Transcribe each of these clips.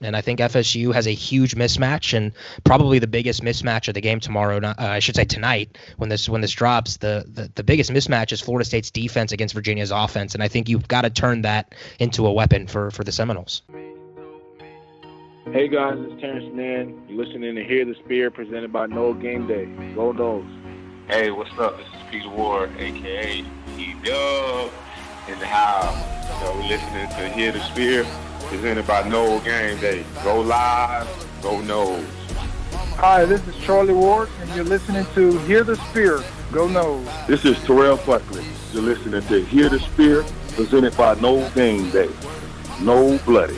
And I think FSU has a huge mismatch, and probably the biggest mismatch of the game tomorrow. I should say tonight, when this drops. The biggest mismatch is Florida State's defense against Virginia's offense, and I think you've got to turn that into a weapon for the Seminoles. Hey guys, it's Terrence Mann. You're listening to Hear the Spear, presented by Noel Game Day. Go Noles. Hey, what's up? This is Peter Ward, aka E-Dub, in the house. We're listening to Hear the Spear, presented by Noel Game Day. Go live, go Noles. Hi, this is Charlie Ward, and you're listening to Hear the Spear, go Noles. This is Terrell Buckley. You're listening to Hear the Spear, presented by Noel Game Day. No Bloody.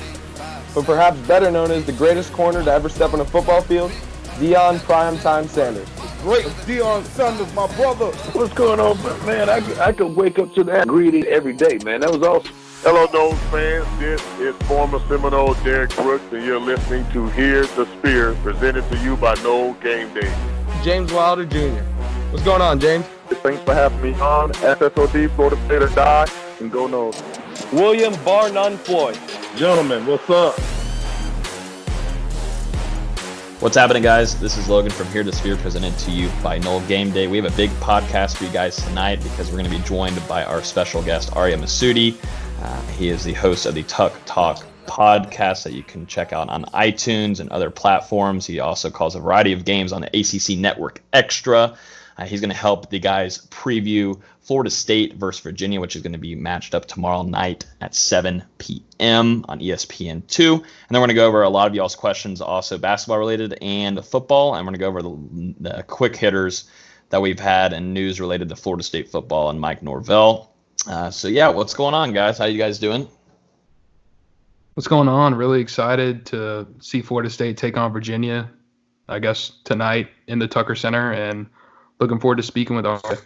But perhaps better known as the greatest corner to ever step on a football field, Deion Primetime Sanders. Great Deion Sanders, my brother. What's going on, man? I could wake up to that greeting every day, man. That was awesome. Hello, Noles fans. This is former Seminole Derek Brooks, and you're listening to Hear the Spear, presented to you by Noel Game Day. James Wilder Jr. What's going on, James? Thanks for having me on. FSOD, Florida State or Die, and go Noles. William Bar None Floyd. Gentlemen, what's up? What's happening, guys? This is Logan from Here to Sphere, presented to you by Noel Game Day. We have a big podcast for you guys tonight because we're going to be joined by our special guest, Ariya Massoudi. He is the host of the Tuck Talk podcast that you can check out on iTunes and other platforms. He also calls a variety of games on the ACC Network Extra. He's going to help the guys preview Florida State versus Virginia, which is going to be matched up tomorrow night at 7 p.m. on ESPN2. And then we're going to go over a lot of y'all's questions, also basketball related and football. And we're going to go over the quick hitters that we've had and news related to Florida State football and Mike Norvell. What's going on, guys? How you guys doing? What's going on? Really excited to see Florida State take on Virginia, I guess, tonight in the Tucker Center, and looking forward to speaking with Ariya.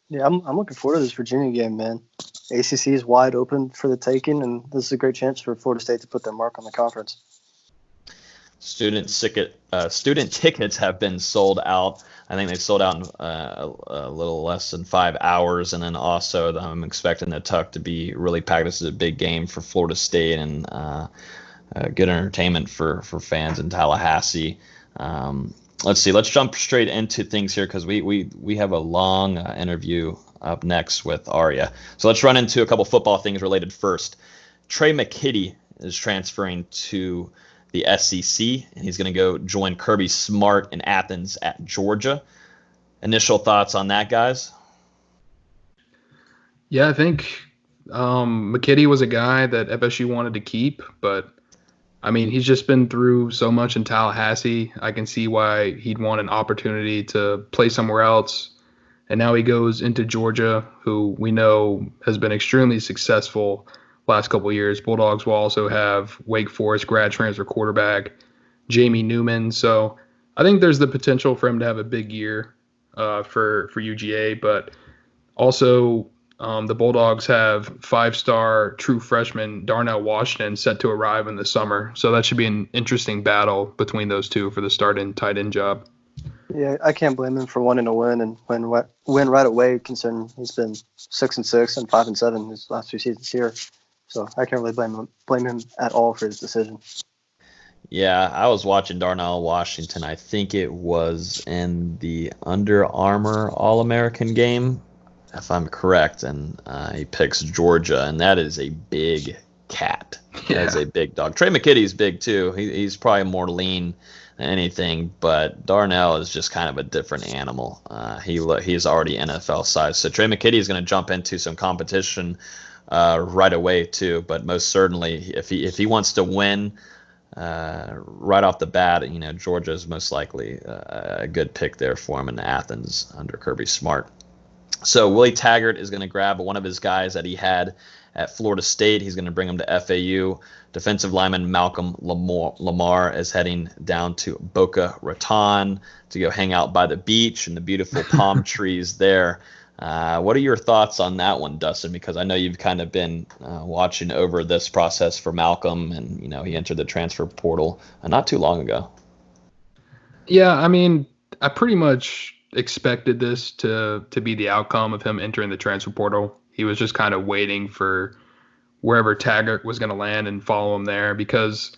Yeah, I'm looking forward to this Virginia game, man. ACC is wide open for the taking, and this is a great chance for Florida State to put their mark on the conference. Student tickets have been sold out. I think they sold out in a little less than 5 hours, and then also I'm expecting the Tuck to be really packed. This is a big game for Florida State and good entertainment for fans in Tallahassee. Let's see. Let's jump straight into things here because we have a long interview up next with Ariya. So let's run into a couple football things related first. Trey McKitty is transferring to the SEC, and he's going to go join Kirby Smart in Athens at Georgia. Initial thoughts on that, guys? Yeah, I think McKitty was a guy that FSU wanted to keep, but I mean, he's just been through so much in Tallahassee. I can see why he'd want an opportunity to play somewhere else. And now he goes into Georgia, who we know has been extremely successful last couple of years. Bulldogs will also have Wake Forest grad transfer quarterback Jamie Newman. So I think there's the potential for him to have a big year for UGA. But also the Bulldogs have 5-star true freshman Darnell Washington set to arrive in the summer. So that should be an interesting battle between those two for the start and tight end job. Yeah, I can't blame him for wanting to win and win right away, considering he's been 6-6 and 5-7 his last 2 seasons here. So I can't really blame him at all for his decision. Yeah, I was watching Darnell Washington. I think it was in the Under Armour All-American game, if I'm correct, and he picks Georgia, and that is a big cat. Yeah. That is a big dog. Trey McKitty's big too. He's probably more lean than anything, but Darnell is just kind of a different animal. He's already NFL size, so Trey McKitty is going to jump into some competition right away too. But most certainly, if he wants to win right off the bat, Georgia is most likely a good pick there for him in Athens under Kirby Smart. So Willie Taggart is going to grab one of his guys that he had at Florida State. He's going to bring him to FAU. Defensive lineman Malcolm Lamar is heading down to Boca Raton to go hang out by the beach and the beautiful palm trees there. What are your thoughts on that one, Dustin? Because I know you've kind of been watching over this process for Malcolm, and he entered the transfer portal not too long ago. Yeah, I mean, I pretty much expected this to be the outcome of him entering the transfer portal. He was just kind of waiting for wherever Taggart was going to land and follow him there, because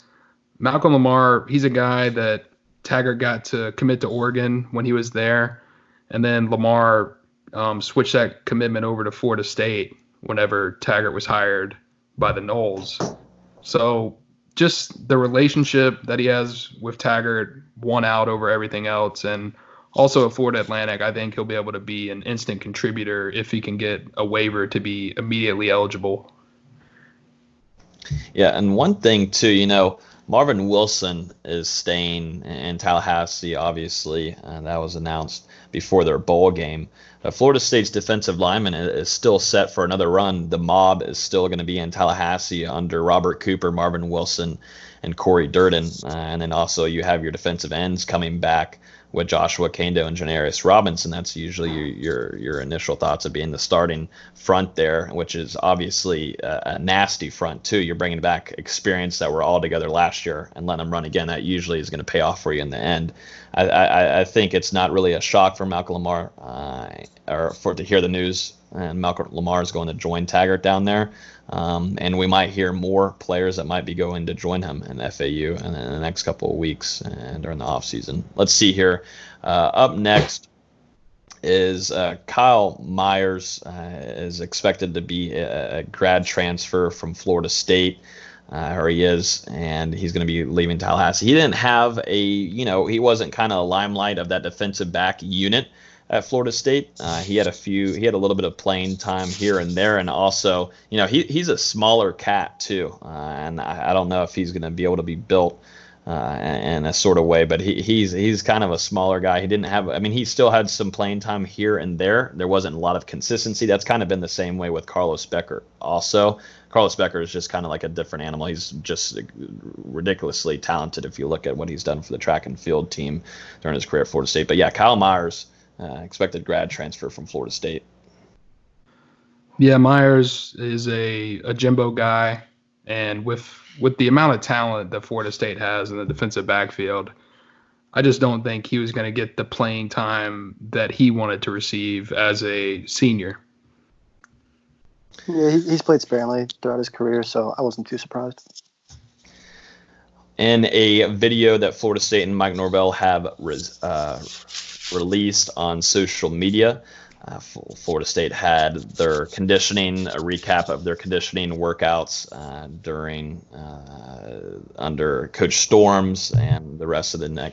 Malcolm Lamar, he's a guy that Taggart got to commit to Oregon when he was there, and then Lamar switched that commitment over to Florida State whenever Taggart was hired by the Noles. So just the relationship that he has with Taggart won out over everything else. And also at Florida Atlantic, I think he'll be able to be an instant contributor if he can get a waiver to be immediately eligible. Yeah, and one thing too, Marvin Wilson is staying in Tallahassee, obviously, and that was announced before their bowl game. Florida State's defensive lineman is still set for another run. The mob is still going to be in Tallahassee under Robert Cooper, Marvin Wilson, and Corey Durden. And then also you have your defensive ends coming back with Joshua Kando and Janarius Robinson. That's usually your initial thoughts of being the starting front there, which is obviously a nasty front too. You're bringing back experience that were all together last year and letting them run again. That usually is going to pay off for you in the end. I think it's not really a shock for Malcolm Lamar to hear the news, and Malcolm Lamar is going to join Taggart down there. And we might hear more players that might be going to join him in FAU in the next couple of weeks and during the offseason. Let's see here. Up next is Kyle Myers is expected to be a grad transfer from Florida State. Or he is, and he's going to be leaving Tallahassee. He didn't have he wasn't kind of a limelight of that defensive back unit at Florida State. He had a little bit of playing time here and there, and also, he's a smaller cat too, and I don't know if he's going to be able to be built in a sort of way, but he's kind of a smaller guy. He still had some playing time here and there. There wasn't a lot of consistency. That's kind of been the same way with Carlos Becker. Also, Carlos Becker is just kind of like a different animal. He's just ridiculously talented if you look at what he's done for the track and field team during his career at Florida State. But yeah, Kyle Myers, expected grad transfer from Florida State. Yeah, Myers is a Jimbo guy, and with the amount of talent that Florida State has in the defensive backfield, I just don't think he was going to get the playing time that he wanted to receive as a senior. Yeah, he's played sparingly throughout his career, so I wasn't too surprised. In a video that Florida State and Mike Norvell have released on social media, Florida State had their conditioning, a recap of their conditioning workouts under Coach Storms and the rest of the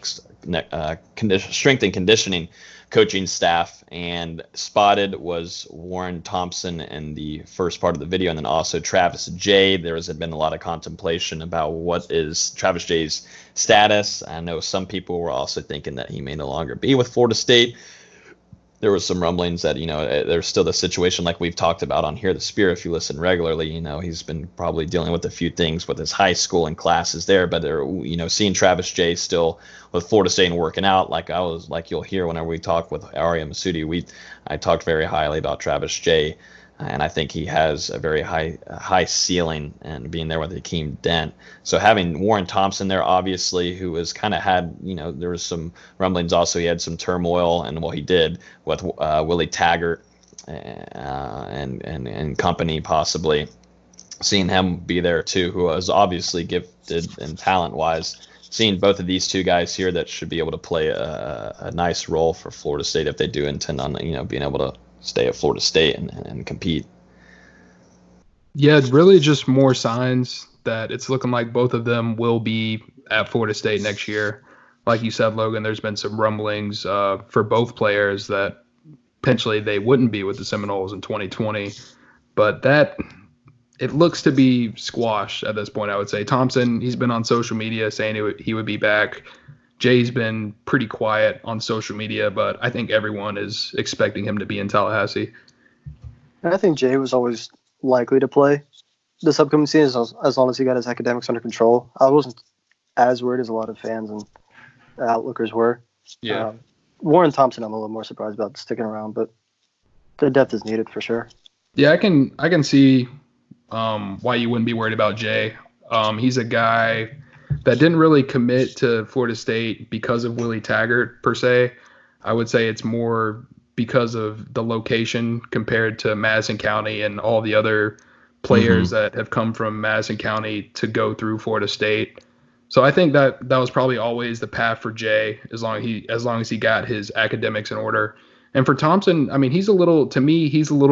strength and conditioning coaching staff. And spotted was Warren Thompson in the first part of the video, and then also Travis Jay. There has been a lot of contemplation about what is Travis Jay's status. I know some people were also thinking that he may no longer be with Florida State. There was some rumblings that, there's still the situation like we've talked about on Here the Spear. If you listen regularly, he's been probably dealing with a few things with his high school and classes there. But seeing Travis Jay still with Florida State and working out, like you'll hear whenever we talk with Ariya Massoudi, I talked very highly about Travis Jay. And I think he has a very high ceiling, and being there with Hakeem Dent. So having Warren Thompson there, obviously, who has kind of had, there was some rumblings also. He had some turmoil, and he did with Willie Taggart and company, possibly. Seeing him be there too, who was obviously gifted and talent-wise. Seeing both of these two guys here that should be able to play a nice role for Florida State if they do intend on, being able to stay at Florida State and compete. Yeah, it's really just more signs that it's looking like both of them will be at Florida State next year. Like you said, Logan, there's been some rumblings for both players that potentially they wouldn't be with the Seminoles in 2020. But that, it looks to be squashed at this point, I would say. Thompson, he's been on social media saying he would be back. Jay's been pretty quiet on social media, but I think everyone is expecting him to be in Tallahassee. I think Jay was always likely to play this upcoming season as long as he got his academics under control. I wasn't as worried as a lot of fans and outlookers were. Yeah. Warren Thompson, I'm a little more surprised about sticking around, but the depth is needed for sure. Yeah, I can see why you wouldn't be worried about Jay. He's a guy that didn't really commit to Florida State because of Willie Taggart, per se. I would say it's more because of the location compared to Madison County and all the other players that have come from Madison County to go through Florida State. So I think that was probably always the path for Jay, as long as he got his academics in order. And for Thompson, I mean, he's a little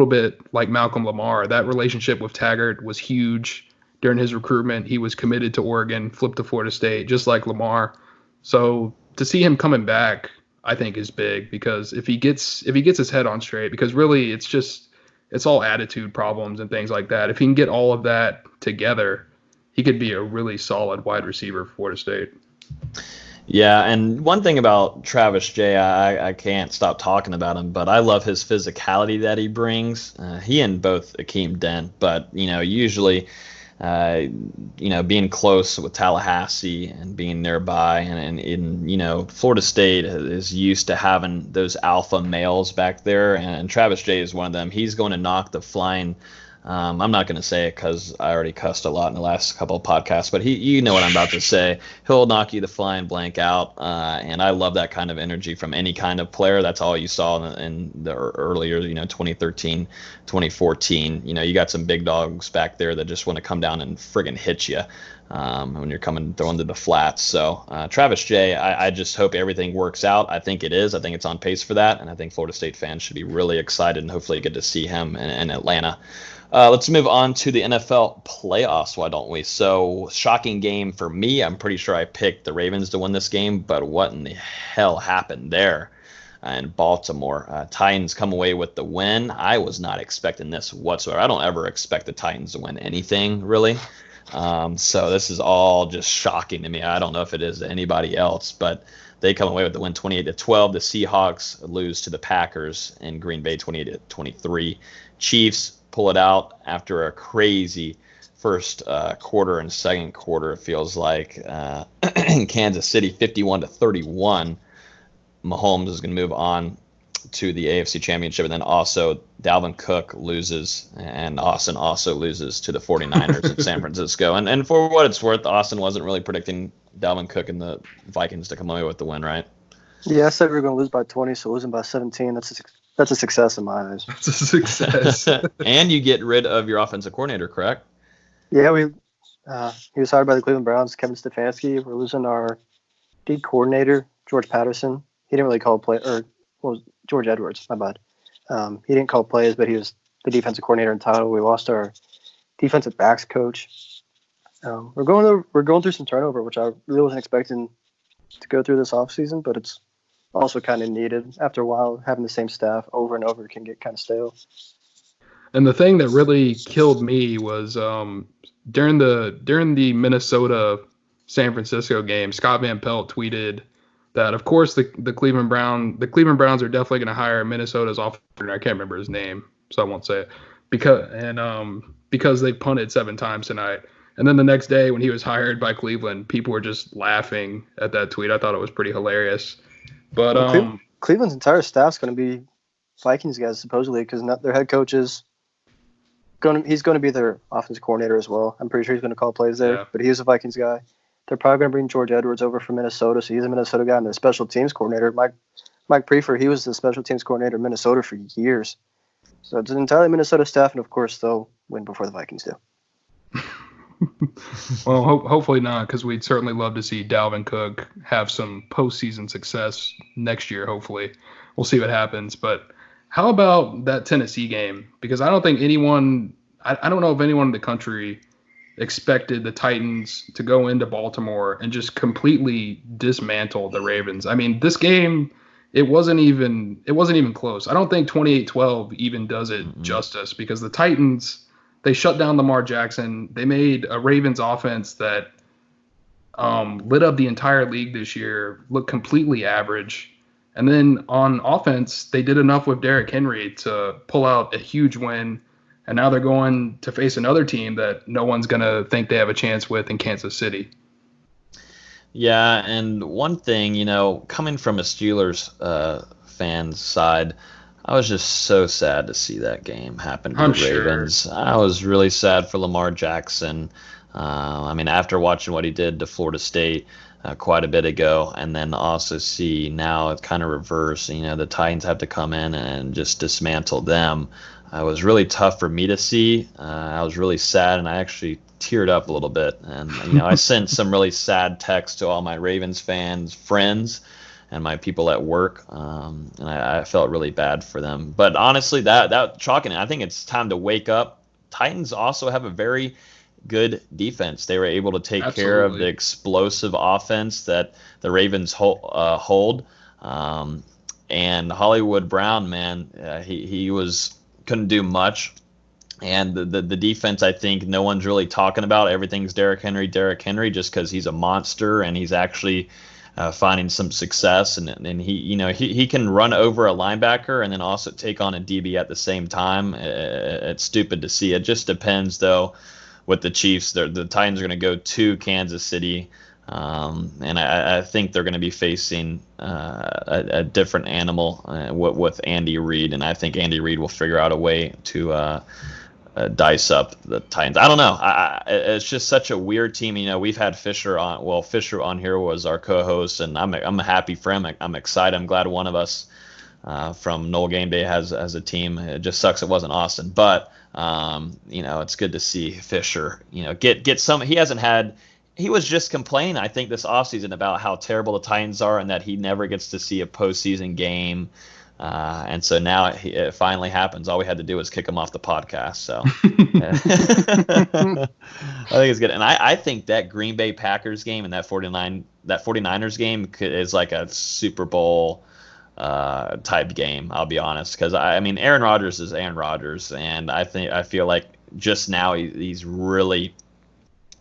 bit like Malcolm Lamar. That relationship with Taggart was huge during his recruitment. He was committed to Oregon, flipped to Florida State, just like Lamar. So to see him coming back, I think is big, because if he gets his head on straight, because really it's all attitude problems and things like that. If he can get all of that together, he could be a really solid wide receiver for Florida State. Yeah, and one thing about Travis Jay, I can't stop talking about him, but I love his physicality that he brings. He and both Akeem Dent, but usually, being close with Tallahassee and being nearby, and in Florida State is used to having those alpha males back there, and Travis Jay is one of them. He's going to knock the flying. I'm not going to say it because I already cussed a lot in the last couple of podcasts, but you know what I'm about to say. He'll knock you the flying blank out, and I love that kind of energy from any kind of player. That's all you saw in the earlier, 2013, 2014. You got some big dogs back there that just want to come down and friggin' hit you when you're throwing to the flats. So Travis Jay, I just hope everything works out. I think it is. I think it's on pace for that, and I think Florida State fans should be really excited and hopefully get to see him in Atlanta. Let's move on to the NFL playoffs, why don't we? So, shocking game for me. I'm pretty sure I picked the Ravens to win this game, but what in the hell happened there in Baltimore? Titans come away with the win. I was not expecting this whatsoever. I don't ever expect the Titans to win anything, really. So this is all just shocking to me. I don't know if it is to anybody else, but they come away with the win 28-12. The Seahawks lose to the Packers in Green Bay 28-23. Chiefs pull it out after a crazy first quarter and second quarter, it feels like. In Kansas City, 51-31. Mahomes is going to move on to the AFC Championship, and then also Dalvin Cook loses, and Austin also loses to the 49ers in San Francisco. And for what it's worth, Austin wasn't really predicting Dalvin Cook and the Vikings to come away with the win, right? Yeah, I said we were going to lose by 20, so losing by 17, that's a success in my eyes. That's a success. And you get rid of your offensive coordinator, correct? Yeah, he was hired by the Cleveland Browns, Kevin Stefanski. We're losing our D coordinator, George Patterson. He didn't really call play, George Edwards, my bad. He didn't call plays, but he was the defensive coordinator in title. We lost our defensive backs coach. We're going through some turnover, which I really wasn't expecting to go through this offseason, but it's also kind of needed. After a while, having the same staff over and over can get kind of stale. And the thing that really killed me was during the Minnesota San Francisco game, Scott Van Pelt tweeted that, of course, the Cleveland Browns are definitely going to hire Minnesota's offensive. I can't remember his name, so I won't say it, because they punted 7 times tonight. And then the next day, when he was hired by Cleveland, people were just laughing at that tweet. I thought it was pretty hilarious. But Cleveland's entire staff's going to be Vikings guys, supposedly, because their head coach is he's going to be their offensive coordinator as well. I'm pretty sure he's going to call plays there, but he's a Vikings guy. They're probably going to bring George Edwards over from Minnesota, so he's a Minnesota guy and the special teams coordinator. Mike Prefer, he was the special teams coordinator in Minnesota for years. So it's an entirely Minnesota staff, and of course they'll win before the Vikings do. Well, hopefully not, because we'd certainly love to see Dalvin Cook have some postseason success next year. Hopefully, we'll see what happens. But how about that Tennessee game? Because I don't think anyone, I don't know if anyone in the country expected the Titans to go into Baltimore and just completely dismantle the Ravens. I mean, this game, it wasn't even close. I don't think 28-12 even does it justice, because the Titans, they shut down Lamar Jackson. They made a Ravens offense that lit up the entire league this year, looked completely average. And then on offense, they did enough with Derrick Henry to pull out a huge win. And now they're going to face another team that no one's going to think they have a chance with in Kansas City. Yeah, and one thing, coming from a Steelers fan's side, I was just so sad to see that game happen to the Ravens. I was really sad for Lamar Jackson. After watching what he did to Florida State quite a bit ago, and then also see now it's kind of reversed. The Titans have to come in and just dismantle them. was really tough for me to see. I was really sad, and I actually teared up a little bit. And I sent some really sad texts to all my Ravens fans, friends, and my people at work, and I felt really bad for them. But honestly, that shocking. I think it's time to wake up. Titans also have a very good defense. They were able to take care of the explosive offense that the Ravens hold. And Hollywood Brown, man, he couldn't do much. And the defense, I think no one's really talking about. Everything's Derrick Henry, just because he's a monster and he's actually finding some success. And he can run over a linebacker and then also take on a DB at the same time. It's stupid to see. It just depends, though, with the Chiefs. The Titans are going to go to Kansas City. And I think they're going to be facing a different animal with Andy Reid. And I think Andy Reid will figure out a way to dice up the Titans. I don't know. It's just such a weird team. We've had Fisher on. Well, Fisher on here was our co-host, and I'm happy for him. I'm excited. I'm glad one of us from Noel Game Day has a team. It just sucks it wasn't Austin, but it's good to see Fisher. Get some. He hasn't had. He was just complaining, I think, this offseason about how terrible the Titans are and that he never gets to see a postseason game. And so now it finally happens. All we had to do was kick him off the podcast. So I think it's good. And I think that Green Bay Packers game and that 49ers game is like a Super Bowl type game, I'll be honest. Because, Aaron Rodgers is Aaron Rodgers. And I feel like just now he's really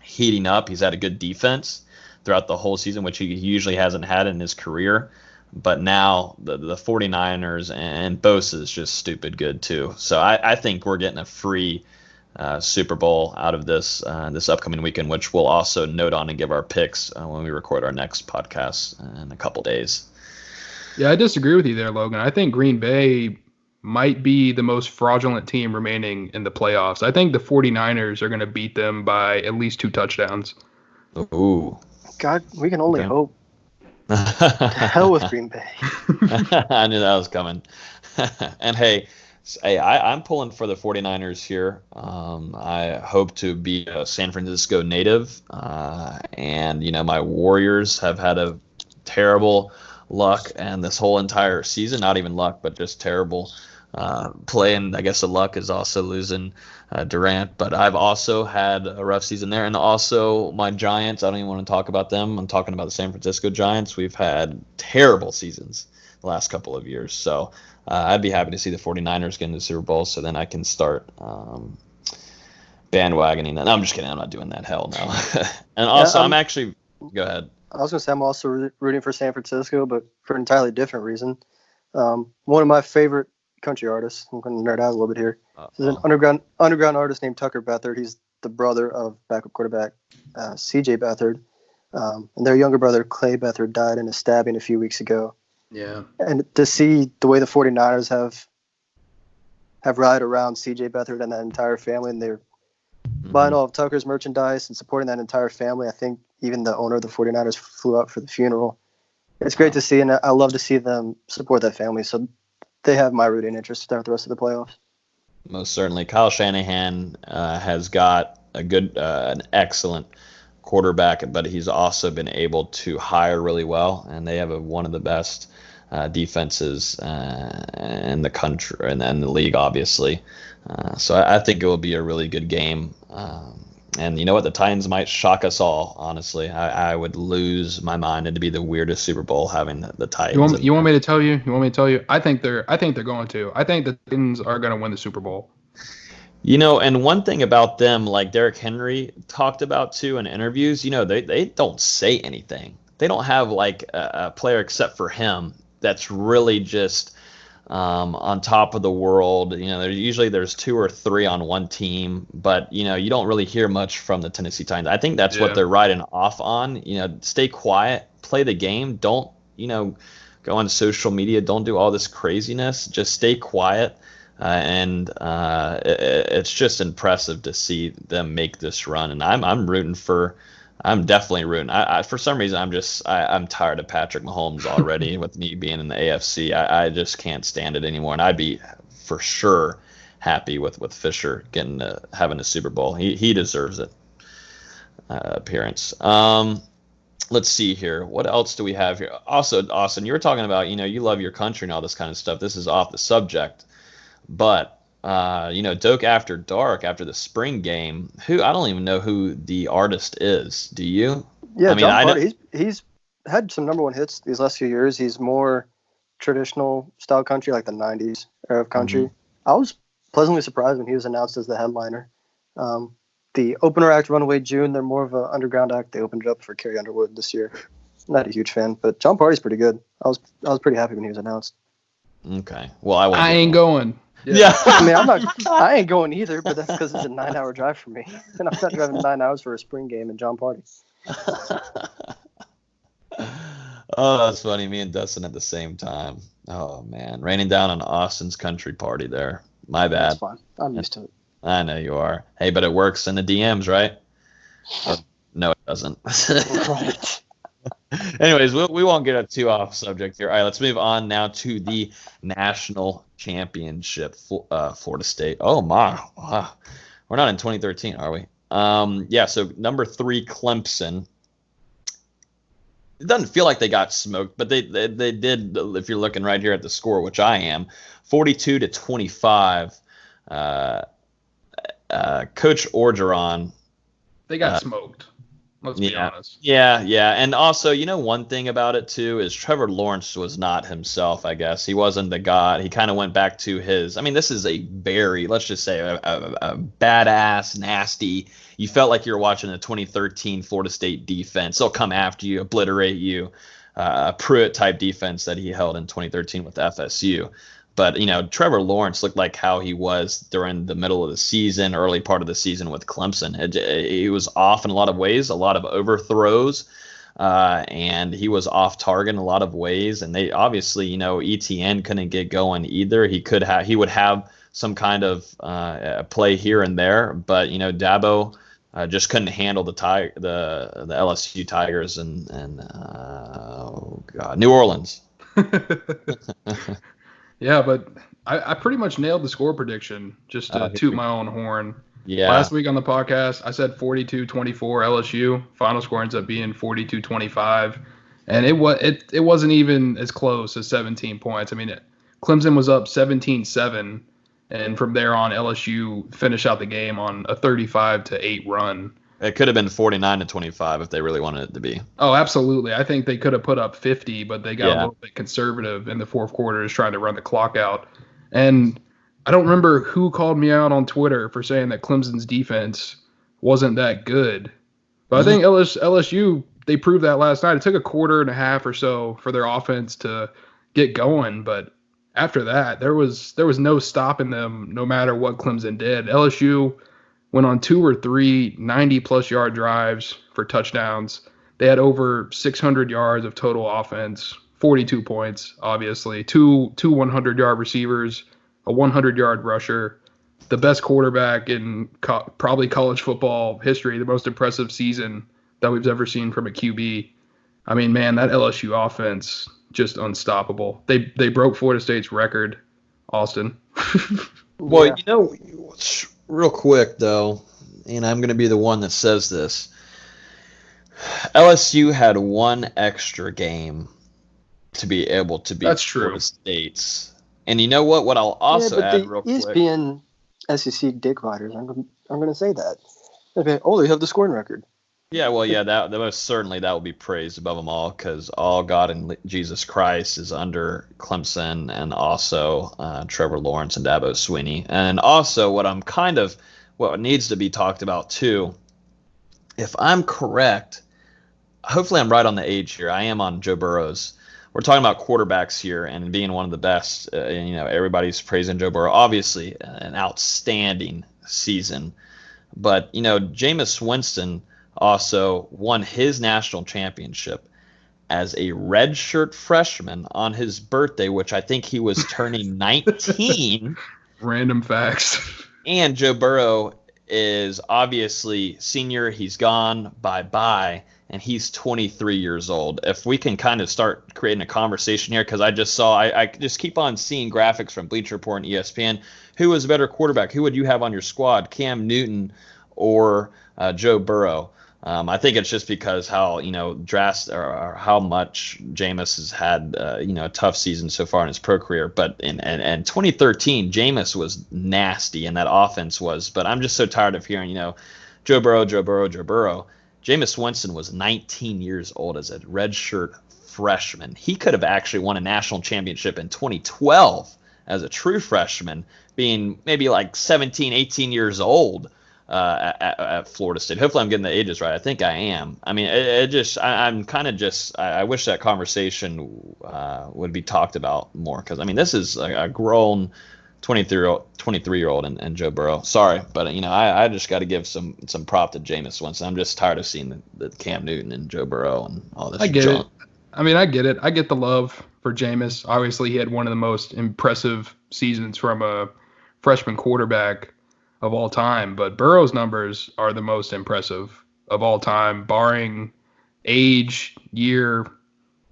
heating up. He's had a good defense throughout the whole season, which he usually hasn't had in his career. But now the 49ers and Bosa is just stupid good too. So I think we're getting a free Super Bowl out of this upcoming weekend, which we'll also note on and give our picks when we record our next podcast in a couple days. Yeah, I disagree with you there, Logan. I think Green Bay might be the most fraudulent team remaining in the playoffs. I think the 49ers are going to beat them by at least 2 touchdowns. Ooh. God, we can only hope. To hell with Green Bay. I knew that was coming. And hey, I'm pulling for the 49ers here. I hope to be a San Francisco native. And, my Warriors have had a terrible luck and this whole entire season, not even luck, but just terrible play. And I guess the luck is also losing Durant. But I've also had a rough season there. And also my Giants, I don't even want to talk about them. I'm talking about the San Francisco Giants. We've had terrible seasons the last couple of years. So I'd be happy to see the 49ers get into the Super Bowl so then I can start bandwagoning that. No, I'm just kidding. I'm not doing that. Hell no. And also, I'm actually – go ahead. I was going to say I'm also rooting for San Francisco, but for an entirely different reason. One of my favorite country artists, I'm going to nerd out a little bit here. There's an underground artist named Tucker Beathard. He's the brother of backup quarterback C.J. Beathard. And their younger brother, Clay Beathard, died in a stabbing a few weeks ago. Yeah. And to see the way the 49ers have rallied around C.J. Beathard and that entire family, and they're buying all of Tucker's merchandise and supporting that entire family. I think even the owner of the 49ers flew out for the funeral. It's great to see, and I love to see them support that family. So they have my rooting interest throughout the rest of the playoffs. Most certainly. Kyle Shanahan has got an excellent quarterback, but he's also been able to hire really well, and they have one of the best defenses in the country and in the league, obviously. So I think it will be a really good game. And you know what? The Titans might shock us all, honestly. I would lose my mind. It'd be the weirdest Super Bowl having the Titans. You want me to tell you? I think they're going to. I think the Titans are going to win the Super Bowl. And one thing about them, like Derrick Henry talked about too in interviews, they don't say anything. They don't have like a player except for him that's really just on top of the world. There's 2 or 3 on one team, but you don't really hear much from the Tennessee Titans. I think that's what they're riding off on. Stay quiet, play the game. Don't go on social media. Don't do all this craziness. Just stay quiet. And it's just impressive to see them make this run. And I'm definitely rooting. For some reason, I'm tired of Patrick Mahomes already with me being in the AFC. I just can't stand it anymore. And I'd be for sure happy with Fisher having a Super Bowl. He deserves it. Appearance. Let's see here. What else do we have here? Also, Austin, you were talking about, you love your country and all this kind of stuff. This is off the subject, but Doak After Dark, after the spring game, I don't even know who the artist is. Do you? Yeah, John Party. He's had some number one hits these last few years. He's more traditional style country, like the 90s era of country. Mm-hmm. I was pleasantly surprised when he was announced as the headliner. The opener act, Runaway June, they're more of an underground act. They opened it up for Carrie Underwood this year. Not a huge fan, but John Party's pretty good. I was pretty happy when he was announced. Okay. Well, I ain't going. Yeah. I mean, I ain't going either, but that's because it's a 9-hour drive for me. And I'm not driving 9 hours for a spring game in John Party. Oh, that's funny. Me and Dustin at the same time. Oh, man. Raining down on Austin's country party there. My bad. That's fine. I'm used to it. I know you are. Hey, but it works in the DMs, right? No, it doesn't. Right. Anyways, we won't get too off subject here. All right, let's move on now to the national championship. Florida State. Oh, my. Wow. We're not in 2013, are we? Yeah, so number 3, Clemson. It doesn't feel like they got smoked, but they did, if you're looking right here at the score, which I am, 42-25. Coach Orgeron. They got smoked. Let's be honest. Yeah. And also, one thing about it, too, is Trevor Lawrence was not himself, I guess. He wasn't the god. He kind of went back to this is a very, let's just say, a badass, nasty. You felt like you were watching a 2013 Florida State defense. They'll come after you, obliterate you. Pruitt-type defense that he held in 2013 with FSU. But, Trevor Lawrence looked like how he was during the middle of the season, early part of the season with Clemson. He was off in a lot of ways, a lot of overthrows, and he was off target in a lot of ways. And they obviously, ETN couldn't get going either. He would have some kind of play here and there, but Dabo just couldn't handle the LSU Tigers and New Orleans. Yeah, but I pretty much nailed the score prediction, just to toot my own horn. Yeah. Last week on the podcast, I said 42-24 LSU. Final score ends up being 42-25. And it wasn't even as close as 17 points. I mean, Clemson was up 17-7. And from there on, LSU finished out the game on a 35-8 run. It could have been 49-25 if they really wanted it to be. Oh, absolutely. I think they could have put up 50, but they got a little bit conservative in the fourth quarter, trying to run the clock out. And I don't remember who called me out on Twitter for saying that Clemson's defense wasn't that good. But I think LSU, they proved that last night. It took a quarter and a half or so for their offense to get going, but after that, there was no stopping them no matter what Clemson did. LSU went on 2 or 3 90-plus yard drives for touchdowns. They had over 600 yards of total offense, 42 points, obviously. Two 100-yard receivers, a 100-yard rusher, the best quarterback in probably college football history, the most impressive season that we've ever seen from a QB. I mean, man, that LSU offense, just unstoppable. They broke Florida State's record, Austin. Well, real quick, though, and I'm going to be the one that says this. LSU had one extra game to be able to beat Florida State's. And you know what? What I'll also add real quick. ESPN SEC dick riders, I'm going to say that. Okay. Oh, they have the scoring record. Yeah, well, that most certainly that will be praised above them all, because all God and Jesus Christ is under Clemson and also Trevor Lawrence and Dabo Swinney. And also what needs to be talked about too, if I'm correct, hopefully I'm right on the age here. I am on Joe Burrow's. We're talking about quarterbacks here and being one of the best. Everybody's praising Joe Burrow. Obviously, an outstanding season. But, Jameis Winston also won his national championship as a redshirt freshman on his birthday, which I think he was turning 19. Random facts. And Joe Burrow is obviously senior. He's gone. Bye-bye. and he's 23 years old. If we can kind of start creating a conversation here, because I just saw, I just keep on seeing graphics from Bleacher Report and ESPN. Who was a better quarterback? Who would you have on your squad, Cam Newton or Joe Burrow? I think it's just because how, or how much Jameis has had, a tough season so far in his pro career. But in 2013, Jameis was nasty, and that offense was. But I'm just so tired of hearing, Joe Burrow, Joe Burrow, Joe Burrow. Jameis Winston was 19 years old as a redshirt freshman. He could have actually won a national championship in 2012 as a true freshman, being maybe like 17, 18 years old. At Florida State. Hopefully I'm getting the ages right. I think I am. I mean, I wish that conversation would be talked about more, because, I mean, this is a grown 23-year-old and Joe Burrow. Sorry, but, I just got to give some prop to Jameis Winston. I'm just tired of seeing the Cam Newton and Joe Burrow and all this. I get it. I mean, I get it. I get the love for Jameis. Obviously, he had one of the most impressive seasons from a freshman quarterback of all time, but Burrow's numbers are the most impressive of all time, barring age, year,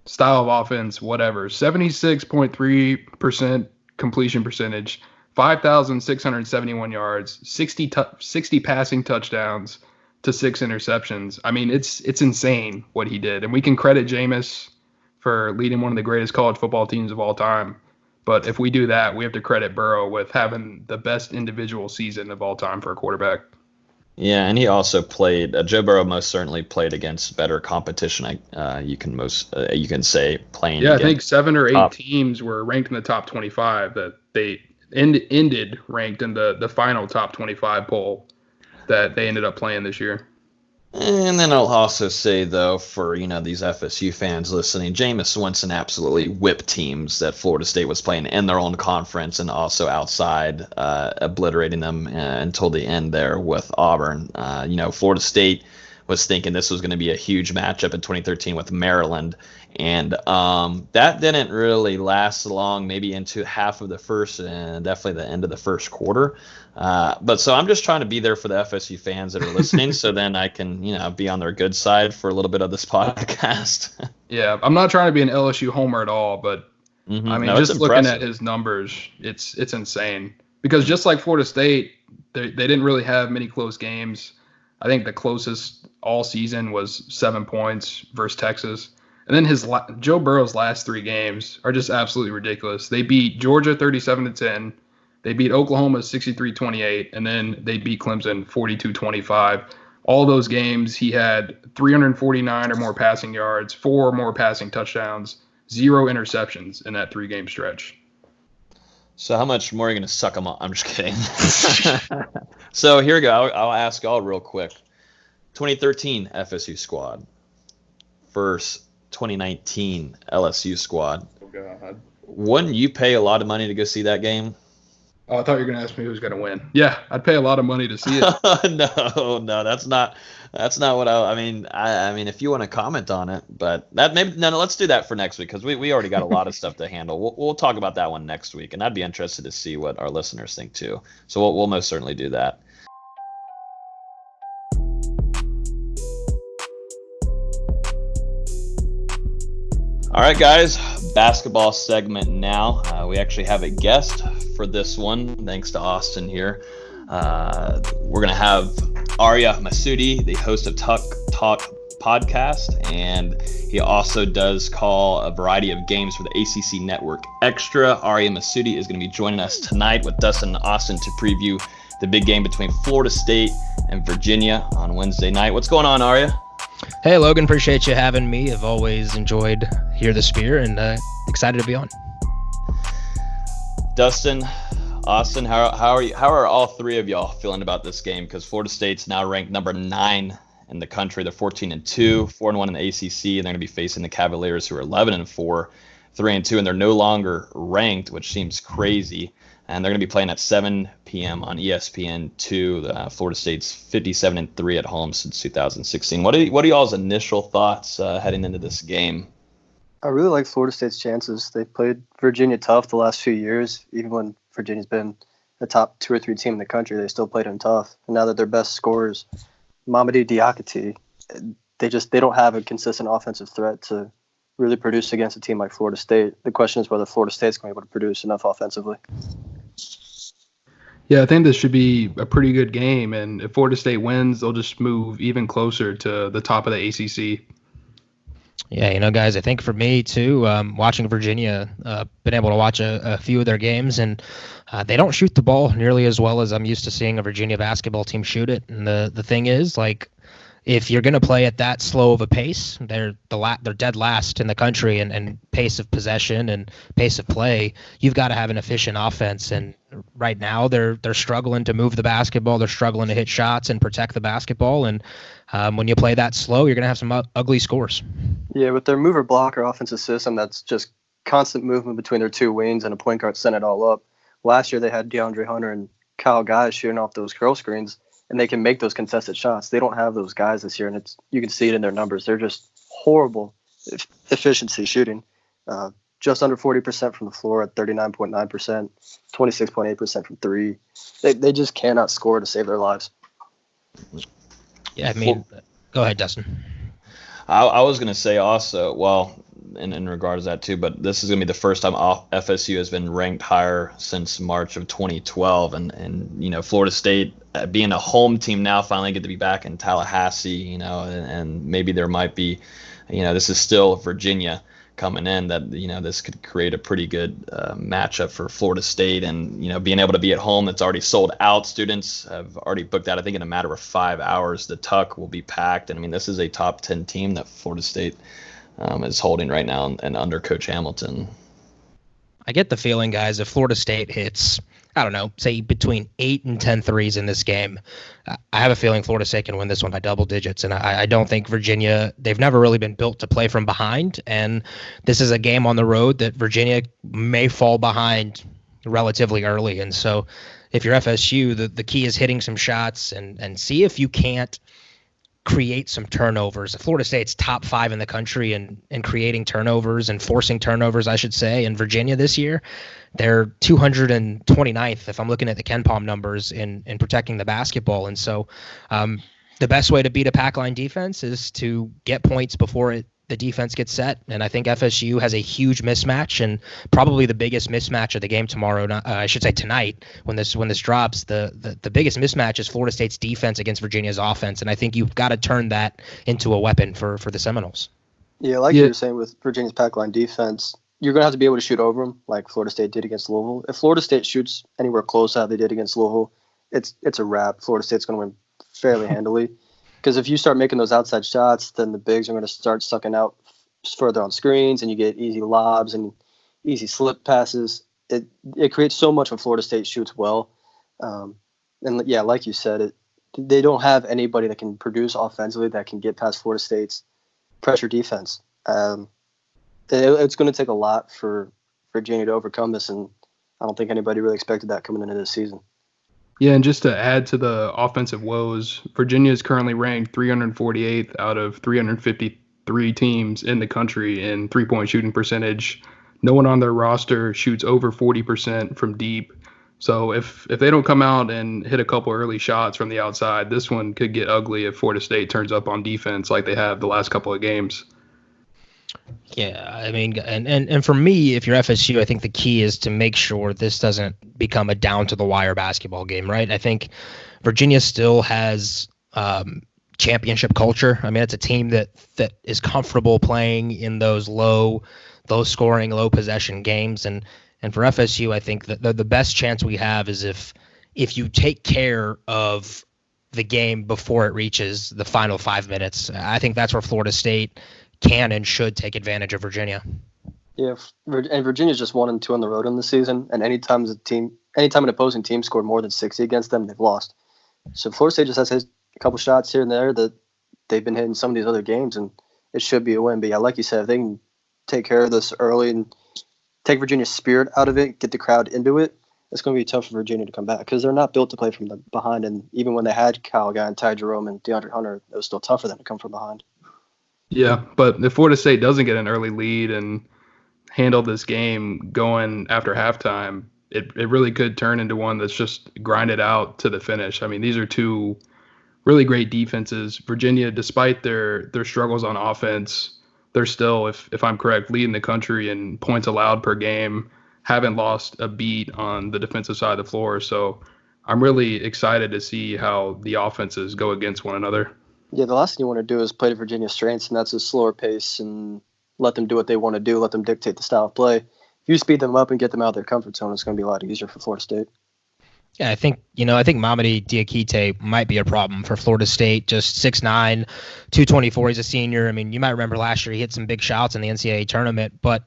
style of offense, whatever. 76.3% completion percentage, 5,671 yards, 60 passing touchdowns to 6 interceptions. I mean, it's insane what he did, and we can credit Jameis for leading one of the greatest college football teams of all time. But if we do that, we have to credit Burrow with having the best individual season of all time for a quarterback. Yeah, and he also played. Joe Burrow most certainly played against better competition. You can say playing. Yeah, I think 7 or 8 teams were ranked in the top 25 that they ended ranked in the final top 25 poll that they ended up playing this year. And then I'll also say, though, for, these FSU fans listening, Jameis Winston absolutely whipped teams that Florida State was playing in their own conference and also outside, obliterating them until the end there with Auburn. Florida State was thinking this was going to be a huge matchup in 2013 with Maryland, and that didn't really last long, maybe into half of the first and definitely the end of the first quarter. But so I'm just trying to be there for the FSU fans that are listening, so then I can, be on their good side for a little bit of this podcast. Yeah, I'm not trying to be an LSU homer at all, but I mean, just looking at his numbers, it's insane. Because just like Florida State, they didn't really have many close games. I think the closest all season was 7 points versus Texas. And then Joe Burrow's last 3 games are just absolutely ridiculous. They beat Georgia 37-10. They beat Oklahoma 63-28, and then they beat Clemson 42-25. All those games, he had 349 or more passing yards, 4 or more passing touchdowns, 0 interceptions in that 3-game stretch. So how much more are you going to suck them off? I'm just kidding. So here we go. I'll ask y'all real quick. 2013 FSU squad versus 2019 LSU squad. Oh, God. Wouldn't you pay a lot of money to go see that game? Oh, I thought you were going to ask me who's going to win. Yeah, I'd pay a lot of money to see it. No, that's not what I mean, if you want to comment on it, but let's do that for next week, because we already got a lot of stuff to handle. We'll talk about that one next week, and I'd be interested to see what our listeners think too. So we'll most certainly do that. All right, guys, basketball segment now. We actually have a guest for this one, thanks to Austin here. We're going to have Ariya Massoudi, the host of Talk podcast, and he also does call a variety of games for the ACC Network Extra. Ariya Massoudi is going to be joining us tonight with Dustin and Austin to preview the big game between Florida State and Virginia on Wednesday night. What's going on, Ariya? Hey, Logan, appreciate you having me. I've always enjoyed Hear the Spear and excited to be on. Dustin, Austin, how are all three of y'all feeling about this game? Because Florida State's now ranked number 9 in the country. They're 14-2, 4-1 in the ACC, and they're going to be facing the Cavaliers, who are 11-4, 3-2, and they're no longer ranked, which seems crazy. And they're going to be playing at 7 p.m. on ESPN2. Florida State's 57-3 at home since 2016. What are y'all's initial thoughts heading into this game? I really like Florida State's chances. They've played Virginia tough the last few years. Even when Virginia's been the top 2 or 3 team in the country, they still played them tough. And now that their best scorer is Mamadou Diakité, they don't have a consistent offensive threat to really produce against a team like Florida State. The question is whether Florida State's going to be able to produce enough offensively. Yeah, I think this should be a pretty good game, and if Florida State wins, they'll just move even closer to the top of the ACC. Yeah, guys, I think for me too, watching Virginia, been able to watch a few of their games, and they don't shoot the ball nearly as well as I'm used to seeing a Virginia basketball team shoot it. And the thing is, like, if you're going to play at that slow of a pace, they're dead last in the country and pace of possession and pace of play. You've got to have an efficient offense, and right now they're struggling to move the basketball. They're struggling to hit shots and protect the basketball. And when you play that slow, you're going to have some ugly scores. Yeah, with their mover blocker offensive system, that's just constant movement between their two wings and a point guard sent it all up. Last year they had DeAndre Hunter and Kyle Guys shooting off those curl screens, and they can make those contested shots. They don't have those guys this year, and you can see it in their numbers. They're just horrible efficiency shooting. Just under 40% from the floor at 39.9%, 26.8% from three. They just cannot score to save their lives. Yeah, I mean, go ahead, Dustin. I was going to say also, well, in regards to that too, but this is going to be the first time FSU has been ranked higher since March of 2012. And Florida State being a home team now finally get to be back in Tallahassee, and maybe there might be, this is still Virginia coming in that, this could create a pretty good matchup for Florida State. And, being able to be at home, that's already sold out. Students have already booked that. I think in a matter of 5 hours, the Tuck will be packed. And I mean, this is a top 10 team that Florida State is holding right now and under Coach Hamilton. I get the feeling, guys, if Florida State hits, I don't know, say between 8 and 10 threes in this game, I have a feeling Florida State can win this one by double digits. And I don't think Virginia, they've never really been built to play from behind. And this is a game on the road that Virginia may fall behind relatively early. And so if you're FSU, the key is hitting some shots and see if you can't create some turnovers. Florida State's top 5 in the country and creating turnovers and forcing turnovers, I should say. In Virginia this year, they're 229th, if I'm looking at the KenPom numbers, in protecting the basketball. And so the best way to beat a pack line defense is to get points before the defense gets set. And I think FSU has a huge mismatch, and probably the biggest mismatch of the game tomorrow. I should say tonight when this drops. The biggest mismatch is Florida State's defense against Virginia's offense, and I think you've got to turn that into a weapon for the Seminoles. Yeah, like you were saying with Virginia's pack line defense, you're going to have to be able to shoot over them like Florida State did against Louisville. If Florida State shoots anywhere close to how they did against Louisville, it's a wrap. Florida State's going to win fairly handily. Because if you start making those outside shots, then the bigs are going to start sucking out further on screens, and you get easy lobs and easy slip passes. It creates so much when Florida State shoots well. And yeah, like you said, they don't have anybody that can produce offensively that can get past Florida State's pressure defense. It's going to take a lot for Virginia to overcome this, and I don't think anybody really expected that coming into this season. Yeah, and just to add to the offensive woes, Virginia is currently ranked 348th out of 353 teams in the country in three-point shooting percentage. No one on their roster shoots over 40% from deep. So if they don't come out and hit a couple early shots from the outside, this one could get ugly if Florida State turns up on defense like they have the last couple of games. Yeah, I mean, and for me, if you're FSU, I think the key is to make sure this doesn't become a down-to-the-wire basketball game, right? I think Virginia still has championship culture. I mean, it's a team that is comfortable playing in those low-scoring, low-possession games. And for FSU, I think that the best chance we have is if you take care of the game before it reaches the final 5 minutes. I think that's where Florida State can and should take advantage of Virginia. Yeah, and Virginia's just 1-2 on the road in the season, and anytime an opposing team scored more than 60 against them, they've lost. So Florida State just has a couple shots here and there that they've been hitting some of these other games, and it should be a win. But yeah, like you said, if they can take care of this early and take Virginia's spirit out of it, get the crowd into it, it's going to be tough for Virginia to come back because they're not built to play from the behind. And even when they had Kyle Guy and Ty Jerome and DeAndre Hunter, it was still tough for them to come from behind. Yeah, but if Florida State doesn't get an early lead and handle this game going after halftime, it really could turn into one that's just grinded out to the finish. I mean, these are two really great defenses. Virginia, despite their struggles on offense, they're still, if I'm correct, leading the country in points allowed per game, haven't lost a beat on the defensive side of the floor. So I'm really excited to see how the offenses go against one another. Yeah, the last thing you want to do is play to Virginia's strengths, and that's a slower pace and let them do what they want to do, let them dictate the style of play. If you speed them up and get them out of their comfort zone, it's going to be a lot easier for Florida State. Yeah, I think Mamadi Diakite might be a problem for Florida State. Just 6'9", 224. He's a senior. I mean, you might remember last year he hit some big shots in the NCAA tournament, but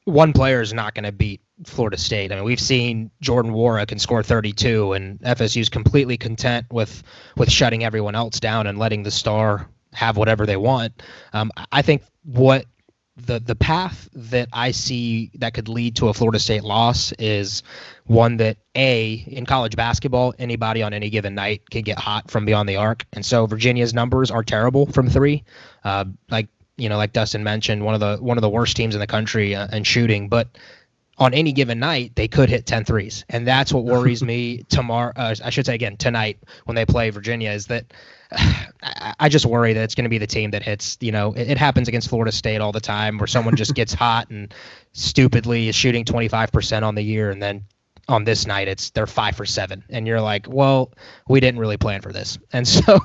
one player is not going to beat Florida State. I mean, we've seen Jordan Wara can score 32, and FSU's completely content with shutting everyone else down and letting the star have whatever they want. I think what the path that I see that could lead to a Florida State loss is one that, in college basketball, anybody on any given night can get hot from beyond the arc. And so Virginia's numbers are terrible from three. Like Dustin mentioned, one of the worst teams in the country in shooting, but on any given night, they could hit 10 threes. And that's what worries me tonight when they play Virginia, is that I just worry that it's going to be the team that hits, it happens against Florida State all the time where someone just gets hot and stupidly is shooting 25% on the year. And then on this night, they're 5 for 7. And you're like, well, we didn't really plan for this. And so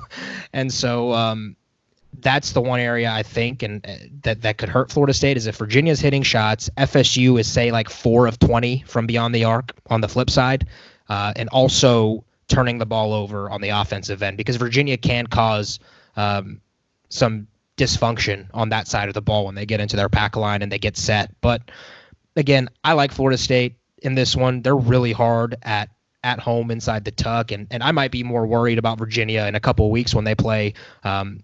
that's the one area I think and that could hurt Florida State is if Virginia's hitting shots, FSU is say like 4 of 20 from beyond the arc on the flip side, and also turning the ball over on the offensive end, because Virginia can cause some dysfunction on that side of the ball when they get into their pack line and they get set. But again, I like Florida State in this one. They're really hard at home inside the tuck, and I might be more worried about Virginia in a couple of weeks when they play